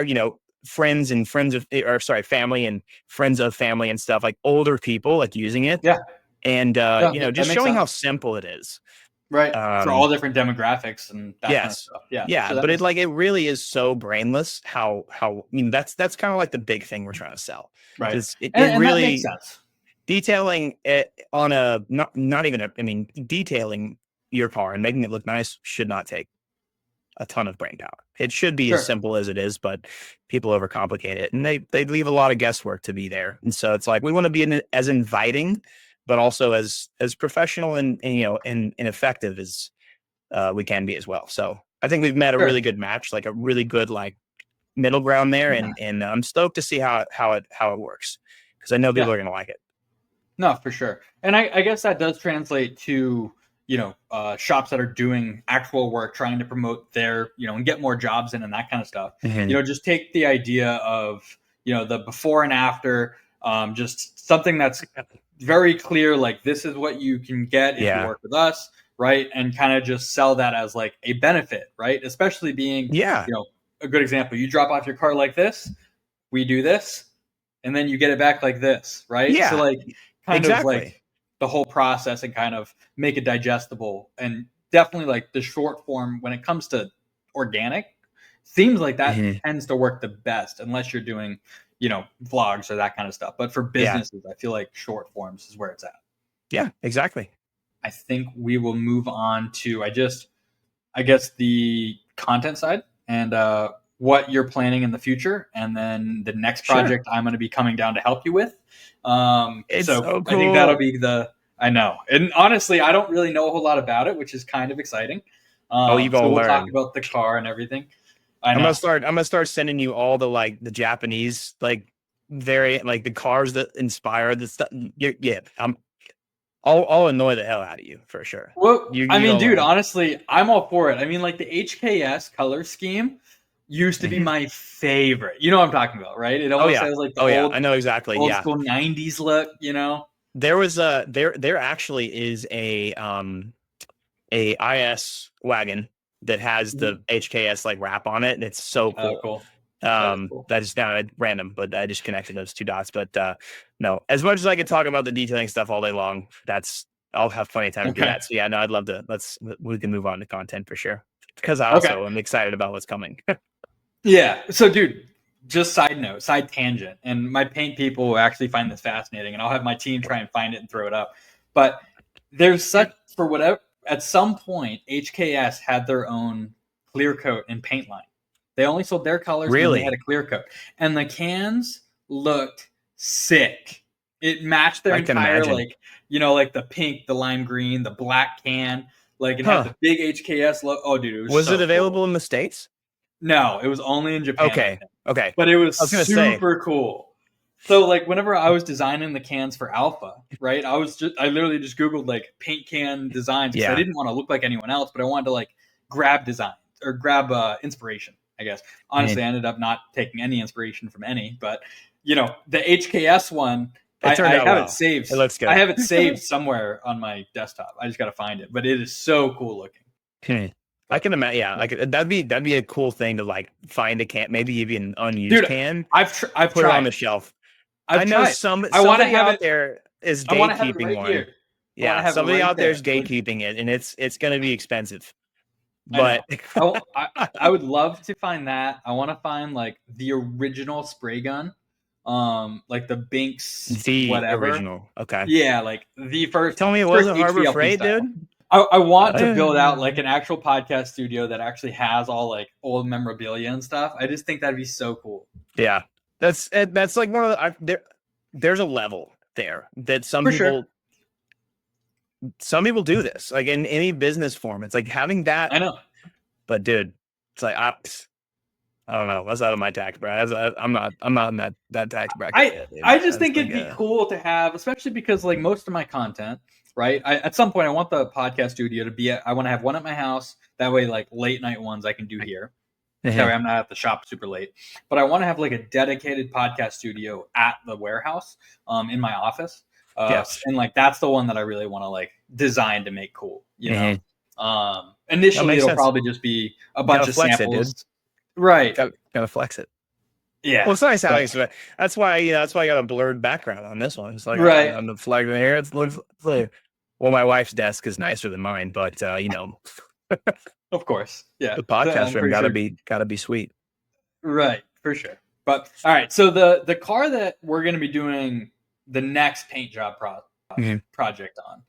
friends and friends of, or sorry, family and friends of family and stuff, like older people like using it, Yeah. and No, that just makes showing how sense. simple it is. Right. For all Um, different demographics and that kind of yes, stuff. Yeah. yeah, So that but makes it sense. really is so brainless. How I mean, that's kind of like the big thing we're trying to sell, Right. because it And that makes really, sense. detailing it on a, not even a, I mean, detailing your car and making it look nice should not take a ton of brain power. It should be as Sure. simple as it is, but people overcomplicate it, and they leave a lot of guesswork to be there. And so it's like we want to be as inviting, but also as professional and effective as we can be as well. So I think we've met a Sure. really good match, like a really good like middle ground there, Yeah. and I'm stoked to see how it works because I know people Yeah. are gonna like it. No, for sure. And I guess that does translate to, shops that are doing actual work, trying to promote their, and get more jobs in and that kind of stuff. Mhm. Just take the idea of, the before and after, just something that's very clear, like this is what you can get if you Yeah, work with us, right? And kind of just sell that as like a benefit, right? Especially being, yeah, a good example. You drop off your car like this, we do this, and then you get it back like this, right? So yeah, like kind of exactly. like the whole process and kind of make it digestible, and definitely like the short form when it comes to organic seems like that Mhm. tends to work the best unless you're doing, vlogs or that kind of stuff. But for Yeah, businesses, I feel like short forms is where it's at. yeah, exactly. I think we will move on to I guess the content side and what you're planning in the future, and then the next Sure. project I'm going to be coming down to help you with. It's So so I think that'll cool. be the. I know, and honestly, I don't really know a whole lot about it, which is kind of exciting. Oh, you So gonna we'll talk learn. about the car and everything. I I'm gonna know. start. I'm gonna start sending you all the like the Japanese like variant, like the cars that inspire the stuff. Yeah, I'll annoy the hell out of you for sure. Well, I You mean, gonna dude, learn. honestly, I'm all for it. I mean, like the HKS color scheme used to be Mhm. my favorite. You know what I'm talking about, right? It Oh almost yeah. has like the Oh yeah. I know exactly. old Yeah. school '90s look. You know? There actually is a IS wagon that has the Mhm. HKS like wrap on it, and it's so Oh, cool. cool. That is cool. That is now random, but I just connected those two dots. But no, as much as I could talk about the detailing stuff all day long, I'll have plenty of time to do Okay. that. So yeah, no, I'd love to. We can move on to content for sure because I Okay. also am excited about what's coming. Yeah. So, dude, just side note, side tangent, and my paint people will actually find this fascinating, and I'll have my team try and find it and throw it up. But there's such for whatever at some point HKS had their own clear coat and paint line. They only sold their colors, and then they had Really, a clear coat, and the cans looked sick. It matched their I can entire imagine. like like the pink, the lime green, the black can. Like it had Huh? the big HKS logo. Oh, dude, it was Was it so cool. available in the states? No, it was only in Japan, I Okay. think. Okay. But it was I was gonna say super cool. So like whenever I was designing the cans for Alpha, right? I literally just Googled like paint can designs because I Yeah, didn't want to look like anyone else, but I wanted to like grab design or grab inspiration, I guess. Honestly, man, I ended up not taking any inspiration from any, but the HKS one, it turned I out have it well. saved. It looks I good. have it saved somewhere on my desktop. I just got to find it, but it is so cool looking. Hmm. I But can imagine. Yeah, yeah. like that'd be a cool thing to like find a can, maybe even an unused Dude, can, I've put it on tried. the shelf. I I've know tried. I want to somebody have out it. there is I want to have it gatekeeping right one. here. I want to Yeah, have it somebody right out there there. is gatekeeping it, and it's going to be expensive. I know. But I would love to find that. I want to find like the original spray gun, like the Binks the whatever. original, okay. Yeah, like the first Tell me it first wasn't Harbor HVLP Freight, style. dude. I want to build out Uh, like an actual podcast studio that actually has all like old memorabilia and stuff. I just think that'd be so cool. yeah, that's like one of the there's a level there that For sure. some people do this like in any business form. It's like having that, I know. but dude, it's like I don't know. That's out of my tax bracket. I'm not in that tax bracket I yet, dude. I just That's think it'd like be cool to have, especially because like most of my content, right? At some point, I want the podcast studio to be. I want to have one at my house. That way, like late night ones I can do here. That way, I'm not at the shop super late. But I want to have like a dedicated podcast studio at the warehouse, in my office. yeah. And like that's the one that I really want to like design to make cool. Mhm. That Initially, makes it'll sense. probably just be a bunch Gotta of flex it, dude. samples. Right. Gotta flex it. Well, Yeah. it's nice But having some. That's why I got a blurred background on this one. It's like right. on the flag in the air. It's like, well, my wife's desk is nicer than mine, but Of course. Yeah. the podcast I'm room pretty sure. gotta be sweet. Right, for sure. But all right, so the car that we're going to be doing the next paint job Mhm. project on,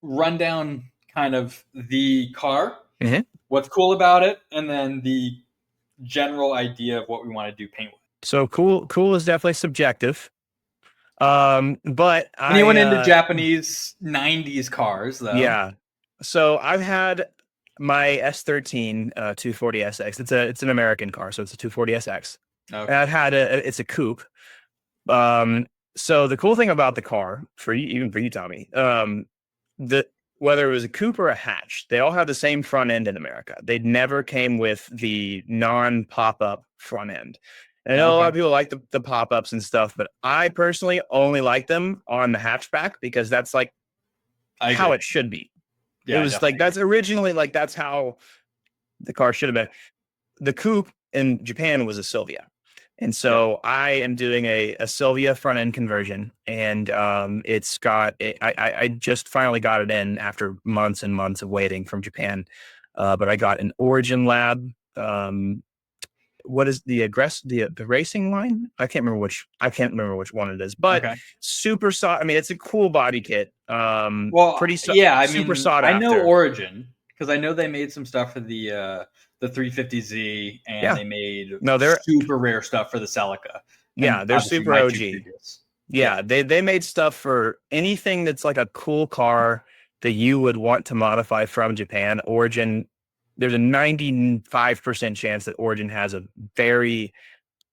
run down kind of the car, Mhm. what's cool about it, and then the general idea of what we want to do paint with. So cool is definitely subjective. But Anyone into Japanese '90s cars, though? yeah. So I've had my S13 240SX. It's an American car, so it's a 240SX. And Okay, I've had it's a coupe. Um, so the cool thing about the car, for you, even for you, Tommy, the whether it was a coupe or a hatch, they all have the same front end in America. They never came with the non pop up front end. And I know a lot okay, of people like the pop ups and stuff, but I personally only like them on the hatchback because that's like I how agree. it should be. It Yeah, I was like definitely that's originally like that's how the car should have been. The coupe in Japan was a Sylvia. And agree. Yeah, so I am doing a Sylvia front end conversion, and it's got I just finally got it in after months and months of waiting from Japan, but I got an Origin Lab. What is the racing line? I can't remember which one it is, but okay. super sought. I mean, it's a cool body kit. Well, yeah, I Super mean, sought I know after. Origin because I know they made some stuff for the 350Z, and Yeah, they made no, super rare stuff for the Celica, and they're obviously super my two OG. previous. Yeah, Yeah, they made stuff for anything that's like a cool car that you would want to modify from Japan. Origin, there's a 95% chance that Origin has a very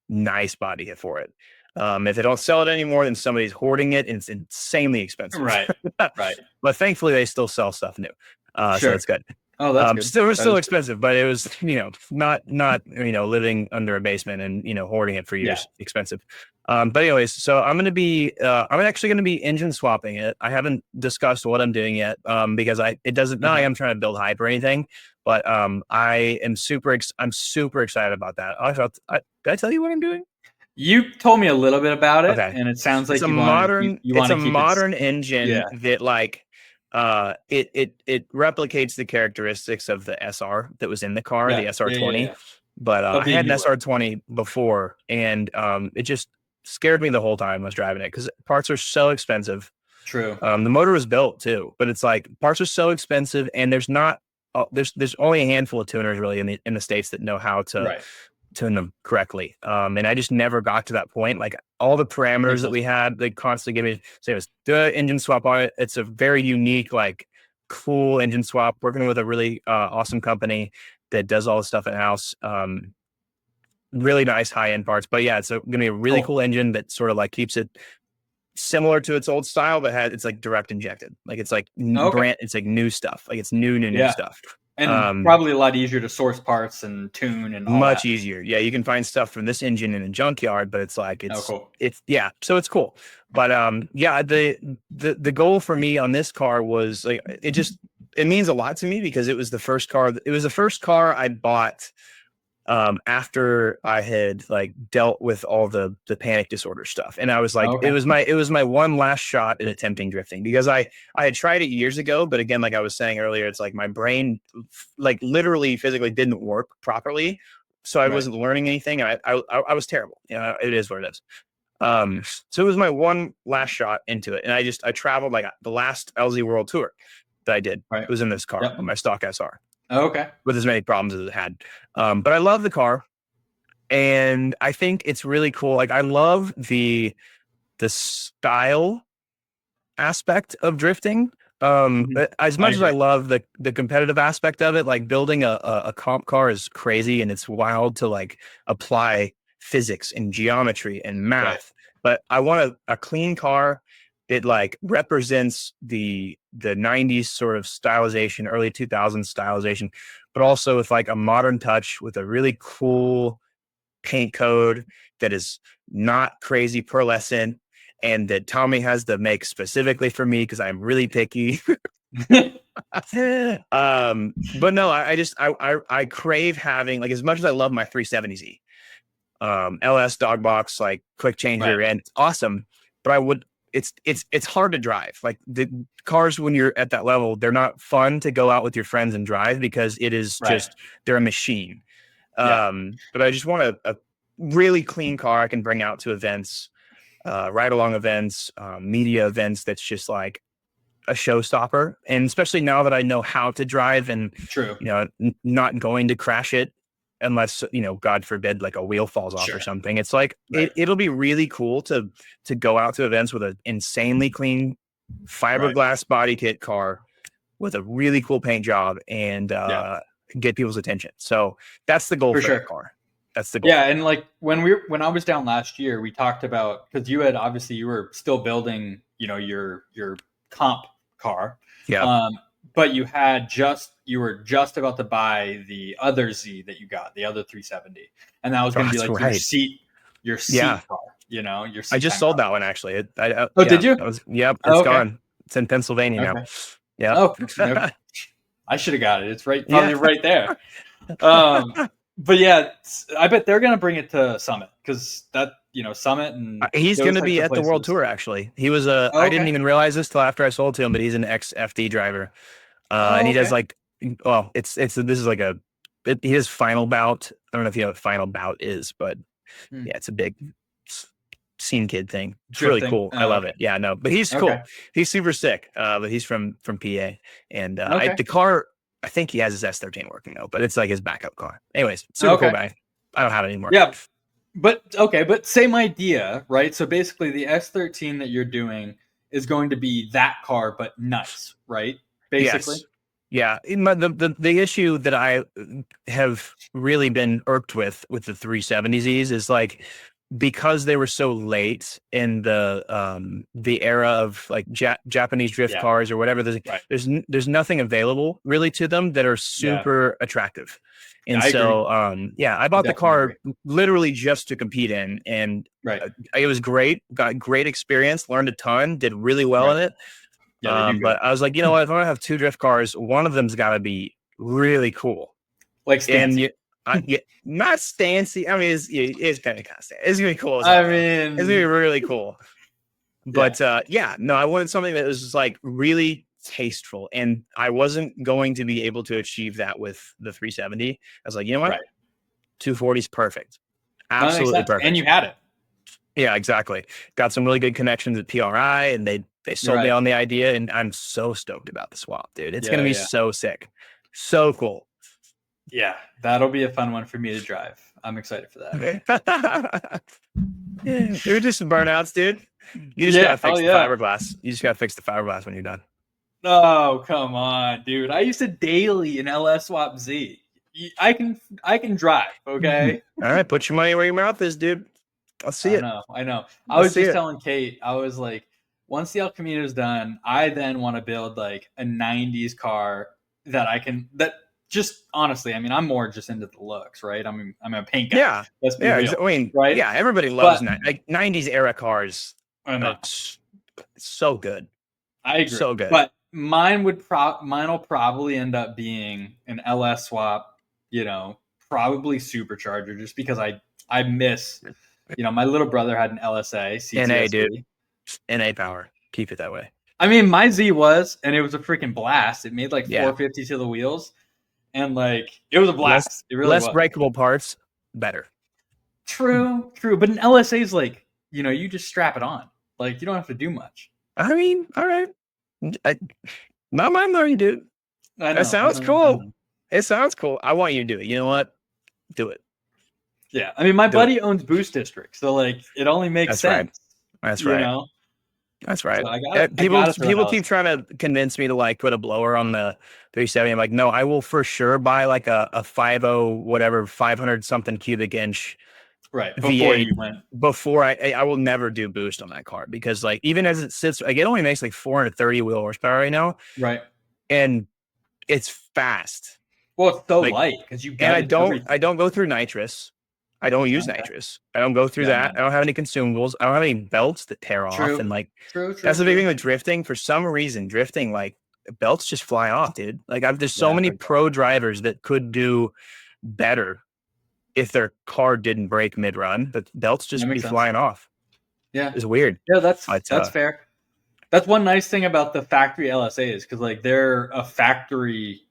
nice body kit for it. If they don't sell it anymore, then somebody's hoarding it and it's insanely expensive. right, right, But thankfully, they still sell stuff new. So sure. that's good. Oh, that's good. Still, it was That still is good. expensive, but it was, not, living under a basement and, hoarding it for Yeah. years expensive. But anyways, so I'm actually going to be engine swapping it. I haven't discussed what I'm doing yet. Because it doesn't, not like Okay. I'm trying to build hype or anything, but, I'm super excited about that. Did I tell you what I'm doing? You told me a little bit about it, Okay. and it sounds It's like a you it's want a to keep it. modern engine Yeah, that like it replicates the characteristics of the SR that was in the car, yeah, the yeah, yeah, SR20. yeah. But Of I the had an newer. SR20 before, and it just scared me the whole time I was driving it because parts are so expensive. True. The motor was built too, but it's like parts are so expensive, and there's not there's only a handful of tuners really in the states that know how to Right. tune them correctly. And I just never got to that point. Like all the parameters Makes that sense. we had, they constantly give me say it was the engine swap on it. It's a very unique, like cool engine swap. Working with a really awesome company that does all the stuff in house. really nice high end parts. But yeah, it's going to be a really Cool. cool engine that sort of like keeps it similar to its old style, but it's like direct injected. Like it's like Okay. it's like new stuff. Like it's new Yeah. stuff. And Um, probably a lot easier to source parts and tune and all much that. easier. Yeah, you can find stuff from this engine in a junkyard, but it's like Oh, cool. it's yeah, so it's cool. But yeah, the goal for me on this car was like it means a lot to me because it was the first car I bought after I had like dealt with all the panic disorder stuff. And I was like, Okay. it was my one last shot at attempting drifting because I had tried it years ago, but again, like I was saying earlier, it's like my brain like literally physically didn't work properly. So I Right. wasn't learning anything. I was terrible. You know, it is what it is. So it was my one last shot into it. And I traveled like the last LZ World Tour that I did. Right. It was in this car Yep. on my stock SR Okay. with as many problems as it had. But I love the car and I think it's really cool. Like I love the style aspect of drifting. Mhm. But as I much as I agree. love the competitive aspect of it, like building a comp car is crazy and it's wild to like apply physics and geometry and Right. math. But I want a clean car that like represents the 90s sort of stylization, early 2000s stylization, but also with like a modern touch with a really cool paint code that is not crazy pearlescent and that Tommy has to make specifically for me because I'm really picky. But no, I crave having like as much as I love my 370Z, LS dog box, like quick change Right. rear end, it's awesome. But I would it's hard to drive. Like the cars when you're at that level, they're not fun to go out with your friends and drive because it is Right. just they're a machine. Yeah. But I just want a really clean car I can bring out to events, ride along events, media events. That's just like a showstopper. And especially now that I know how to drive and, True. you know, not going to crash it unless, you know, God forbid, like a wheel falls off or Sure. something. It's like, Right. it'll be really cool to go out to events with an insanely clean Right. fiberglass body kit car with a really cool paint job and Yeah. get people's attention. So that's the goal For for that sure. car. That's the goal. Yeah, and like when I was down last year, we talked about because you had obviously you were still building, your comp car, Yeah. um, but you were just about to buy the other Z that you got, the other 370, and that was Oh, going to be that's like right. your Yeah. seat car, your I seat just time sold car. that one actually. Oh, did Yeah, you? that was, yep, Oh, it's okay, gone. It's in Pennsylvania now. okay. Yep. Oh, no, I should have got it. It's right, Yeah. probably right there. Um, but yeah, I bet they're gonna bring it to Summit because Summit and He's going those to types be of at the World places. Tour actually. He was Oh, I didn't okay. even realize this till after I sold to him, but he's an ex FD driver. And Oh, he does okay. like, well, this is like he does final bout. I don't know if you know what final bout is, but Hmm. yeah, it's a big scene kid thing. It's really Drifting. cool. I Oh, love okay. it. Yeah, no, but he's Okay. cool. He's super sick. But he's from PA, and Okay. the car. I think he has his S13 working though, but it's like his backup car. Anyways, super cool Okay. guy. I don't have it anymore. Yeah, but okay, but same idea, right? So basically, the S13 that you're doing is going to be that car, but nice, right? Basically. Yes. Yeah. The issue that I have really been irked with the 370Zs is like because they were so late in the era of like Japanese drift Yeah. cars or whatever. Right. There's nothing available really to them that are Yeah. super attractive. Yeah. And I agree. so yeah, I I bought the definitely car agree. literally just to compete in and Right. it was great. Got great experience, learned a ton, did really well Right. in it. Yeah, they do good. But I was like, you know what? If I'm gonna have two drift cars, one of them's got to be really cool. Like And Stancy. not Stancy. I mean, it's kind of Stancy. It's gonna be cool as I hell though. It's gonna be mean, really cool. yeah. But yeah, no, I wanted something that was just like really tasteful, and I wasn't going to be able to achieve that with the 370. I was like, you know what? Right. 240 is perfect, No, that makes absolutely sense. And perfect. you had it. Yeah, exactly. Got some really good connections at PRI, and they You're sold me right. on the idea, and I'm so stoked about the swap, dude. It's gonna Yeah, be yeah. so sick, so cool. Yeah. That'll be a fun one for me to drive. I'm excited for that. Yeah, they're just some burnouts, dude. You just Yeah, gotta hell fix the yeah. fiberglass. You just gotta fix the fiberglass when you're done. Oh, come on, dude. I used to daily in LS Swap Z. I can drive. Okay. All right, put your money where your mouth is, dude. I'll see I it. know. I know. I Let's was see just it. telling Kate. I was like, once the El Camino is done, I then want to build like a '90s car that I can. That just honestly, I mean, I'm more just into the looks, right? I'm a paint guy. Yeah, Let's be yeah. real, I mean, right? yeah. Everybody loves But like '90s era cars. I know. Are so good, I agree. so good. But mine will probably end up being an LS swap, probably supercharger just because I miss, my little brother had an LSA NA, dude. CTSV. NA power. Keep it that way. I mean, my Z was, and it was a freaking blast. It made like Yeah. 450 to the wheels, and like it was a Less blast. It really less was. breakable parts, better. True, true. But an LSA is like, you just strap it on. Like you don't have to do much. I mean, all right. I, not mind though, dude. I That know, I sounds know, I cool. know. It sounds cool. I want you to do it. You know what? Do it. Yeah, I mean, my Do it. buddy owns Boost District, so like it only makes That's right. sense, That's you right. know. That's So right. I got to I People got to throw an people keep LSA. trying to convince me to like put a blower on the 370. I'm like, no, I will for sure buy like a 50 whatever 500 something cubic inch Right before V8 you went. before I will never do boost on that car because like even as it sits, like it only makes like 430 wheel horsepower right now, Right. and it's fast. Well, it's so Like, light because you and gutted I everything. don't go through nitrous. I don't use Okay. nitrous. I don't go through Yeah, that. no. I don't have any consumables. I don't have any belts that tear off. And True. like True. True. that's the big True. thing with drifting. For some reason, drifting like belts just fly off, dude. Like there's so Yeah, I've many heard that. pro drivers that could do better if their car didn't break mid run, but belts That just be makes sense. flying off. Yeah. It's weird. Yeah, that's But that's fair. That's one nice thing about the factory LSAs because like they're a factory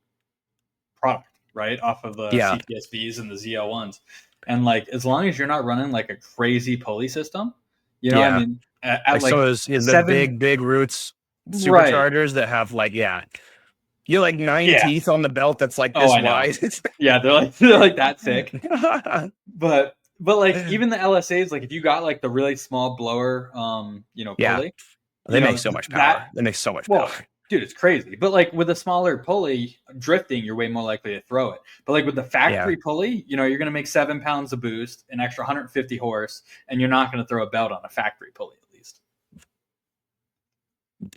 product, right, off of the yeah, CTSVs and the ZL1s, and like as long as you're not running like a crazy pulley system, I yeah. mean, at Like some like of those the seven, big roots right? superchargers that have like you like nine Yeah. teeth on the belt that's like Oh, this I know. wide. Yeah, they're like that thick. But like even the LSAs, like if you got like the really small blower, Yeah, pulley, they make so much that power. They make so much power. well, dude, it's crazy. But like with a smaller pulley drifting, you're way more likely to throw it. But like with the Yeah, factory pulley, you're going to make 7 pounds of boost, an extra 150 horse, and you're not going to throw a belt on a factory pulley at least.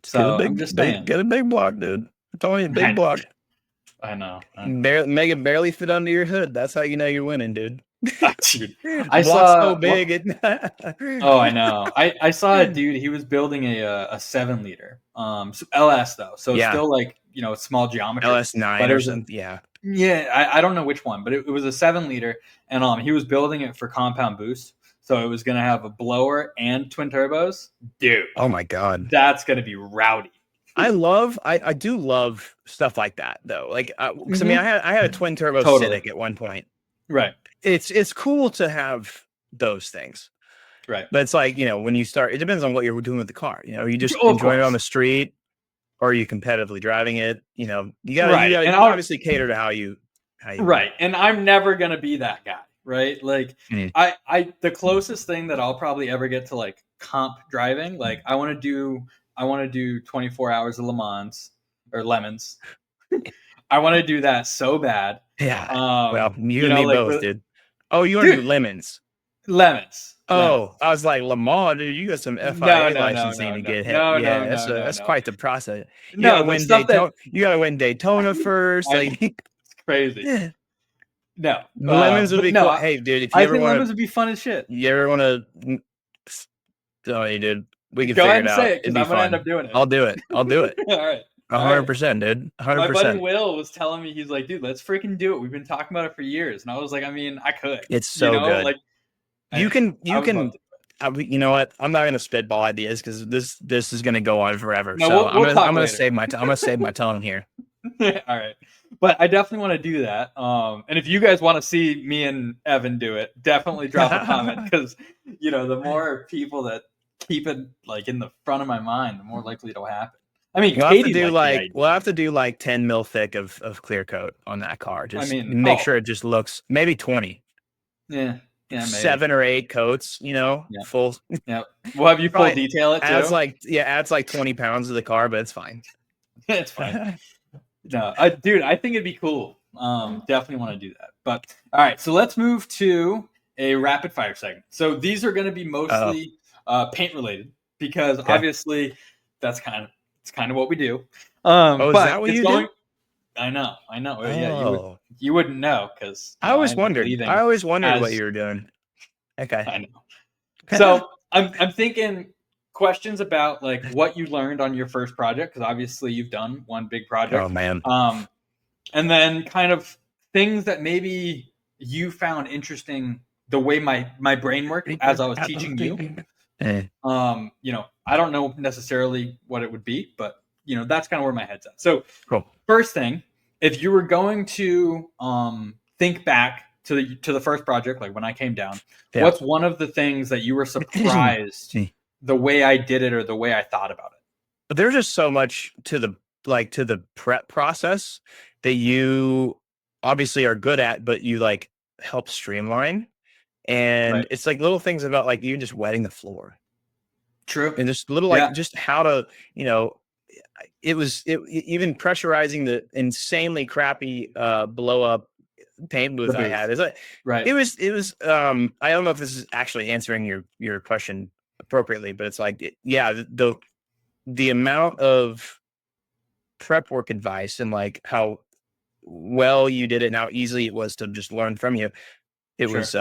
just So I'm just saying. get a big block, dude. It's only a I big know. block. I know. Make it barely fit under your hood. That's how you know you're winning, dude. Dude, The I block's so saw. big. Oh, I know. I saw a dude. He was building a 7 liter, LS though, so it's Yeah, still like small geometry, LS9 but it or was a something. Yeah. yeah. I don't know which one, but it was a 7 liter, and he was building it for compound boost, so it was gonna have a blower and twin turbos. Dude, Oh my god. that's gonna be rowdy. I do love stuff like that though. Like, 'cause I mean, Hmm. I had a twin turbo Totally. Civic at one point. Right. It's cool to have those things. Right. But it's like, when you start, it depends on what you're doing with the car. Are you just Oh, of enjoying it on course. the street or are you competitively driving it? Right. You And gotta obviously cater to how you want right. And I'm never gonna be that guy, right? Like it. Mm. I the closest thing that I'll probably ever get to like comp driving, like I want to do 24 hours of Le Mans or Lemons. I want to do that so bad. Yeah. Well, you and me Like both, dude. Oh, you want to do dude, lemons? lemons. Oh, I was like, Lamar, dude, you got some No, FIA no, no, licensing no, to no, get hit. no, Yeah, no, no, no, that's no. quite the process. No, the stuff that You gotta win Daytona first. I know, Like, it's crazy. yeah. No, Lemons would but be no, cool. Hey, dude, if I think lemons would be fun as shit. you ever want to, oh, you dude, we can Go figure ahead it and say out. it It'd because be I'm gonna end up fun. doing it. I'll do it. I'll do it. All right. All right. 100%, dude. My buddy 100%. Will was telling me, he's like, dude, let's freaking do it. We've been talking about it for years. And I was like, I mean, I could. It's so good. Like You I would love can. to. You know what? I'm not gonna spitball ideas because this is gonna go on forever. No, So we'll talk I'm gonna later. save my I'm gonna save my tongue here. All right. But I definitely want to do that. And if you guys want to see me and Evan do it, definitely drop a comment because the more people that keep it like in the front of my mind, the more likely it'll happen. I mean, Katie liked the idea. We'll have to do like 10 mil thick of clear coat on that car. I Just mean, make sure it just looks maybe 20. Yeah, maybe. 7 or 8 coats, Yeah. full. Yeah. We'll have you full Probably detail it too. Adds like 20 pounds to the car, but it's fine. It's fine. No, dude, I think it'd be cool. Definitely want to do that. But all right, so let's move to a rapid fire segment. So these are going to be Oh, mostly paint related because okay. obviously it's kind of what we do. Oh, is that But what it's you going. do? I know. Yeah, Oh, you wouldn't know because I I always end up wondered. I leaving always wondered what as you were doing. Okay. I know. So I'm thinking questions about like what you learned on your first project because obviously you've done one big Oh project, man. and then kind of things that maybe you found interesting the way my brain worked as I was teaching you. Eh, I don't know necessarily what it would be, but that's kind of where my head's at. So cool. first thing, if you were going to think back to the first project, like when I came down, Yeah. what's one of the things that you were surprised the way I did it or the way I thought about it? There's just so much to the prep process that you obviously are good at, but you like help streamline. Right. And it's like little things about like even just wetting the floor True. and just little like Yeah. just how to, you know, even pressurizing the insanely crappy blow up paint The booth I booth. had. Is like Right. I don't know if this is actually answering your question appropriately, but it's like yeah, the amount of prep work advice and like how well you did it and how easy it was to just learn from you. It Sure. was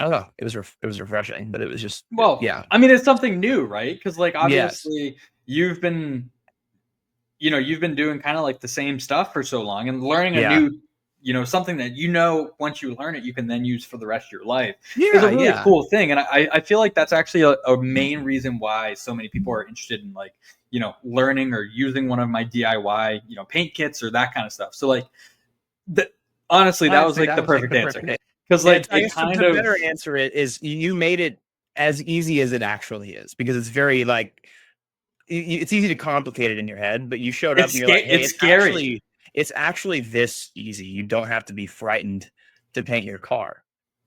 I don't know, it was refreshing, but it was just Well, yeah. I mean, it's something new, right? Because like Yes. obviously you've been you've been doing kind of like the same stuff for so long and learning a Yeah. new something that once you learn it you can then use for the rest of your life is a Yeah, really yeah. cool thing. And I feel like that's actually a main reason why so many people are interested in like learning or using one of my DIY paint kits or that kind of stuff. So like the, honestly that was Honestly, like that the was like perfect the answer perfect. because And like I it guess kind to of better answer it is you made it as easy as it actually is because it's very like it's easy to complicate it in your head, but you showed up and you're like, hey, it's scary it's actually this easy. You don't have to be frightened to paint your car.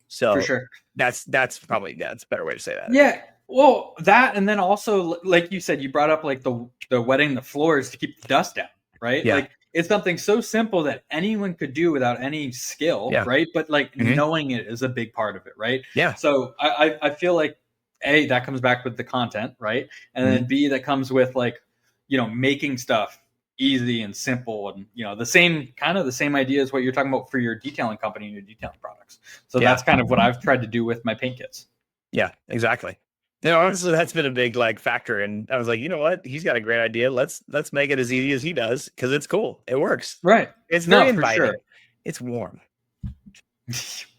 for So sure. that's probably that's a better way to say that, I Yeah. think. Well, that and then also like you said, you brought up like the wetting the floors to keep the dust down, right? Yeah. Like it's something so simple that anyone could do without any skill, Yeah. right? But like Hmm. knowing it is a big part of it, right? Yeah. So I feel like A, that comes back with the content, right? And Hmm. then B, that comes with like, making stuff easy and simple and the same idea as what you're talking about for your detailing company and your detailing products. So Yeah. that's kind of what I've tried to do with my paint kits. Yeah. Exactly. You know, honestly, that's been a big like factor. And I was like, you know what? He's got a great idea. Let's make it as easy as he does because it's cool. It works. Right. It's very No, for sure. inviting. It's warm.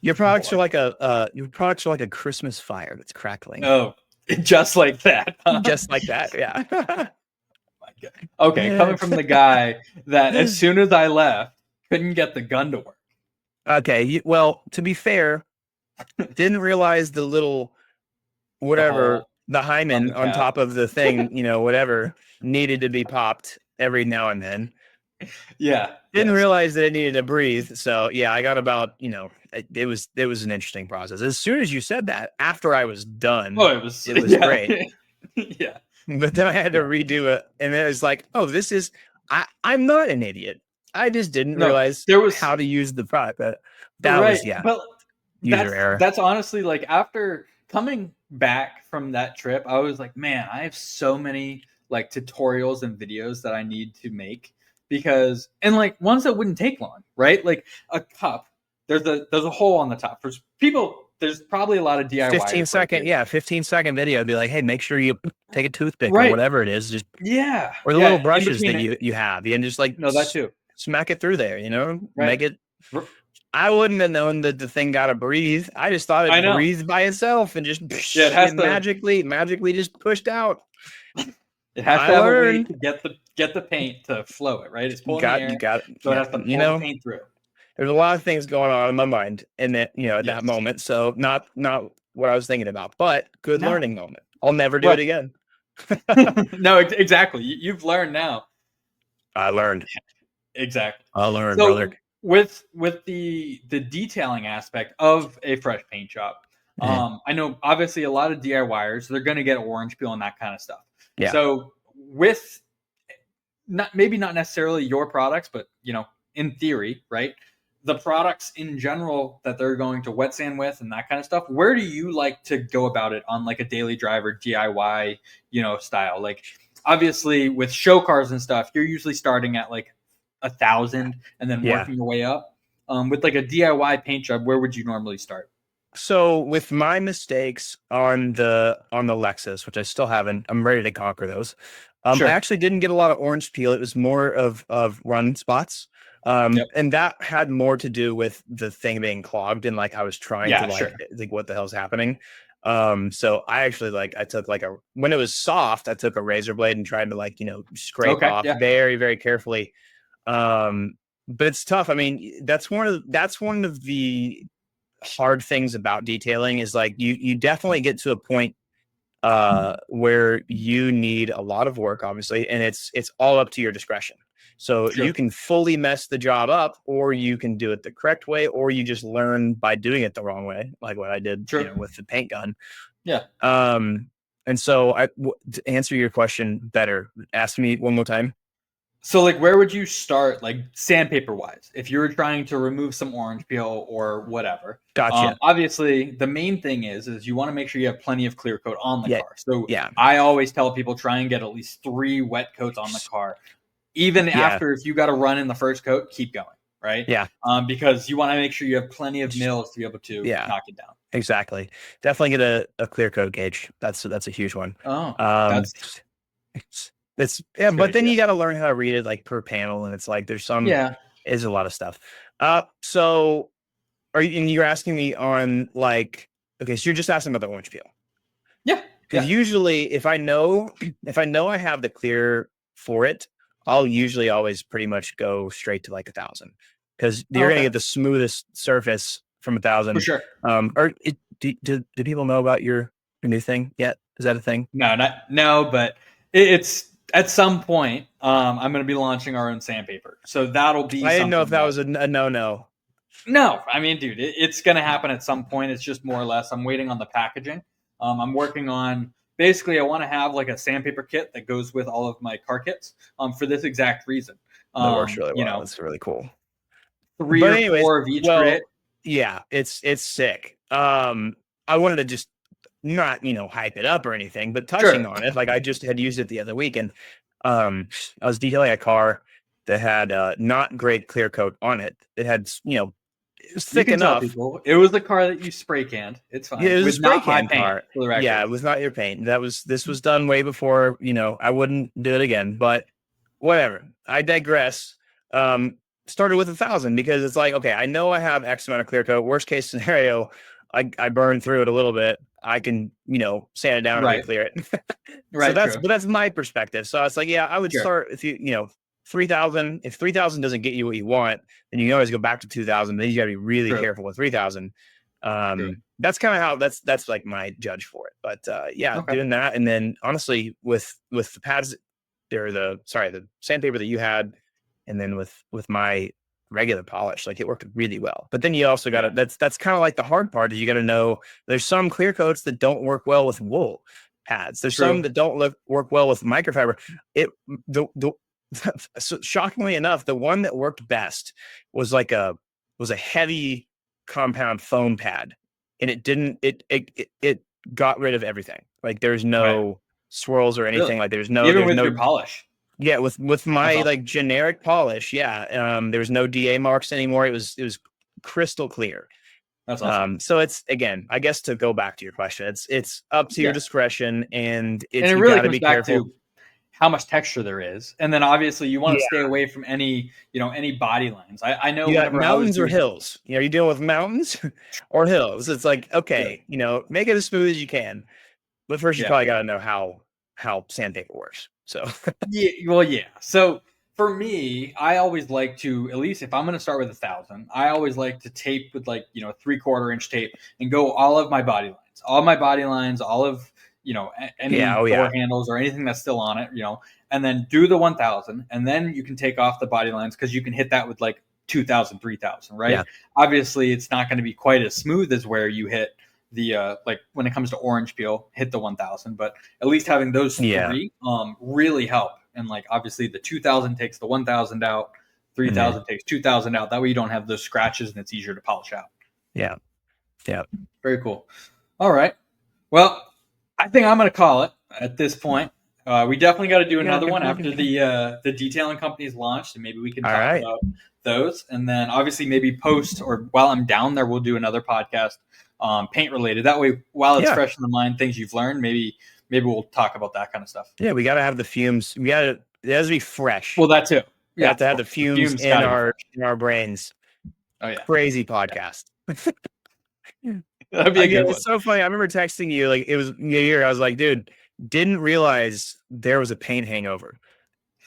Your products are like a Christmas fire that's crackling. Oh, just like that. Huh? Just like that. Yeah. Okay, Yeah. coming from the guy that as soon as I left couldn't get the gun to work. Okay. Well, to be fair, didn't realize the little The whatever hole the on hymen the on cap. top of the thing, whatever needed to be popped every now and then. Yeah. Didn't Yes. realize that it needed to breathe. So yeah, I got about, it was an interesting process. As soon as you said that, after I was Oh, done, it was. it was Yeah. great. Yeah. But then I had to Yeah. redo it. And it was like, oh, I'm not an idiot. I just didn't No, realize there was how to use the product. But that right, was, yeah, but user error. that's honestly like after coming back from that trip, I was like, man, I have so many like tutorials and videos that I need to make because and like ones that wouldn't take long, right? Like a cup, there's a hole on the top. For people, there's probably a lot of 15 DIYers like second, you. yeah, 15-second video. I'd be like, hey, make sure you take a toothpick or Right. whatever it is. Just Yeah. or the little Yeah. In brushes between that it. you have, and just like No, that too. smack it through there, Right. make it. R- I wouldn't have known that the thing got to breathe. I just thought I it know. breathed by itself and just Yeah, it has it to magically just pushed out. it has I to have a way learned. to get the paint to flow it, right? It's pulling the You air, got so it yeah, has to pull the paint through. there's a lot of things going on in my mind in that, at that Yes. moment. So not what I was thinking about, but good No. learning moment. I'll never do it Right. again. No, exactly. You've learned now. I learned. Exactly. I learned, brother. So with the detailing aspect of a fresh paint job, Eh, I know obviously a lot of DIYers they're going to get orange peel and that kind of stuff. yeah. So with not maybe not necessarily your products, but in theory, right? The products in general that they're going to wet sand with and that kind of stuff. Where do you like to go about it on like a daily driver DIY, style? Like obviously with show cars and stuff, you're usually starting at like 1,000 and then Yeah. working your way up. With like a DIY paint job, where would you normally start? So with my mistakes on the Lexus, which I still haven't, I'm ready to conquer those. I Sure. actually didn't get a lot of orange peel. It was more of run spots. Yep. And that had more to do with the thing being clogged and like I was trying to Yeah, sure. like what the hell's happening. So I actually I took when it was soft, I took a razor blade and tried to scrape Okay. off Yeah. very, very carefully. Um, but it's tough. I mean, that's one of the hard things about detailing is like you definitely get to a point where you need a lot of work obviously, and it's all up to your discretion. So you True. can fully mess the job up, or you can do it the correct way, or you just learn by doing it the wrong way, like what I did True. with the paint gun. Yeah. And so to answer your question better, ask me one more time. So, like, where would you start, like, sandpaper wise, if you were trying to remove some orange peel or whatever? Gotcha. Obviously, the main thing is you want to make sure you have plenty of clear coat on the Yeah. car. So, Yeah. I always tell people try and get at least 3 wet coats on the car. Even Yeah. after, if you got to run in the first coat, keep going, right? Yeah. Because you want to make sure you have plenty of mils to be able to Yeah. knock it down. Exactly. Definitely get a clear coat gauge. That's a huge one. Oh, Um, that's it's yeah, that's a good but then idea. you got to learn how to read it like per panel, and it's like Yeah. is a lot of stuff. So and you're asking me on like okay, so you're just asking about the orange peel Yeah. because Yeah. usually if I know I have the clear for it, I'll usually always pretty much go straight to like 1,000 because Oh, you're gonna okay. get the smoothest surface from a For thousand. sure. Do people know about your new thing yet? Is that a thing? No, not no, but it's at some point. I'm going to be launching our own sandpaper, so that'll be I didn't know if something that that. was a no. No, I mean, dude, it's going to happen at some point. It's just more or less. I'm waiting on the packaging. I'm working on. Basically, I want to have like a sandpaper kit that goes with all of my car kits. For this exact reason. That works really You well. know, That's really cool. three But or anyways, four of each grit. well, yeah, it's sick. I wanted to just not hype it up or anything, but touching Sure. on it, like I just had used it the other week, and I was detailing a car that had not great clear coat on it. It had it was You thick can tell enough. people it was the car that you spray canned. It's Yeah, fine it was a with spray not my can paint, car. for the Yeah, record. it was not your paint. This was done way before, I wouldn't do it again, but whatever. I digress. Um, Started with 1,000 because it's like, okay, I know I have X amount of clear coat. Worst case scenario, I burn through it a little bit. I can, sand it down and Right. re-clear it. So Right. True. that's my perspective. So it's like, yeah, I would Sure. start with 3,000. If 3,000 doesn't get you what you want, then you can always go back to 2,000. Then you got to be really True. careful with 3,000. True. That's kind of how that's like my judge for it. But yeah, Okay. doing that, and then honestly, with the pads, the sandpaper that you had, and then with my regular polish, like it worked really well. But then you also got to Yeah. that's kind of like the hard part is you got to know there's some clear coats that don't work well with wool pads. There's some True. that don't work well with microfiber. It the so shockingly enough, the one that worked best was was a heavy compound foam pad, and it didn't it got rid of everything. Like there's Right. no swirls or Really? anything. Like Even there's with your no polish. yeah, with That's my awesome. like generic polish, yeah. There was no DA marks anymore. It was crystal clear. That's awesome. So it's again, I guess to go back to your question, it's up to your Yeah. discretion, and And it's it you really got to comes be back careful. to how much texture there is. And then obviously you want to stay Yeah, away from any body lines. I know you got whenever I was mountains or doing. hills. Are you dealing with mountains or hills? It's like Sure. okay, make it as smooth as you can, but first you Yeah. probably got to know how sandpaper works. So Yeah, well, yeah. So for me, I always like to, at least if I'm going to start with 1,000, I always like to tape with like 3/4 inch tape and go all my body lines, all of yeah, any oh door yeah, handles or anything that's still on it, and then do the 1,000, and then you can take off the body lines because you can hit that with like 2,000, 3,000, right? yeah, Obviously, it's not going to be quite as smooth as where you hit the like when it comes to orange peel, hit the 1,000, but at least having those yeah. three really help. And like obviously the 2,000 takes the 1,000 out. 3,000 takes, 2,000 out. That way you don't have those scratches and it's easier to polish out. Yeah. Yeah. Very cool. All right. Well, I think I'm going to call it at this point. We definitely got to do another one after the detailing company's launched, and maybe we can All talk right. about those. And then obviously maybe post or while I'm down there, we'll do another podcast paint related. That way, while it's fresh in the mind, things you've learned, maybe we'll talk about that kind of stuff. Yeah, we got to have the fumes. It has to be fresh. Well, that too. We have to have the fumes in our brains. Oh yeah, crazy podcast. That'd be a good one. It's so funny. I remember texting you like it was New Year. I was like, dude, didn't realize there was a paint hangover.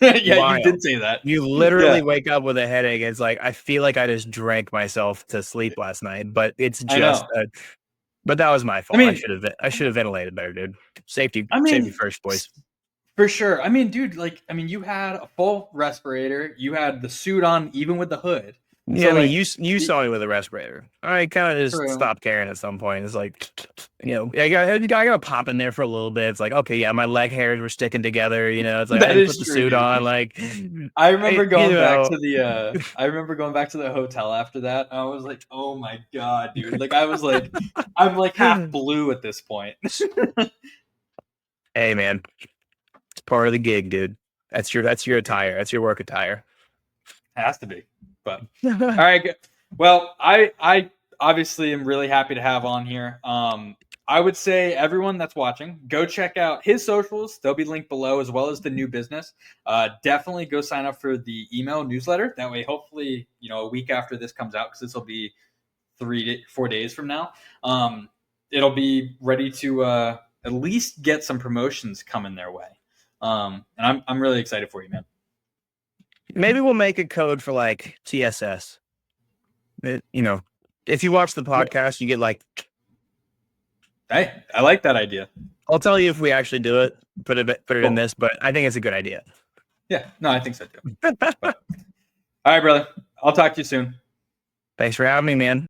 Yeah, Wild. you did say that. You literally wake up with a headache. It's like I feel like I just drank myself to sleep last night, but it's just. But that was my fault. I mean, I should have ventilated better, dude. Safety first, boys. For sure. I mean, dude, you had a full respirator. You had the suit on, even with the hood. Yeah, so, I mean, you saw me with a respirator. I kind of just stopped caring at some point. It's like, I got pop in there for a little bit. It's like, okay, yeah, my leg hairs were sticking together. It's like I didn't put the suit on. Like, I remember going back to the. I remember going back to the hotel after that. I was like, oh my god, dude! Like, I was like, I'm like half blue at this point. Hey, man, it's part of the gig, dude. That's your attire. That's your work attire. Has to be. But all right, good. Well, I obviously am really happy to have on here. I would say everyone that's watching, go check out his socials. They'll be linked below, as well as the new business. Definitely go sign up for the email newsletter. That way, hopefully, a week after this comes out, because this will be 4 days from now. It'll be ready to at least get some promotions coming their way. And I'm really excited for you, man. Maybe we'll make a code for like TSS. If you watch the podcast, you get like. Hey, I like that idea. I'll tell you if we actually do it. Put it in this, but I think it's a good idea. Yeah, no, I think so too. All right, brother. I'll talk to you soon. Thanks for having me, man.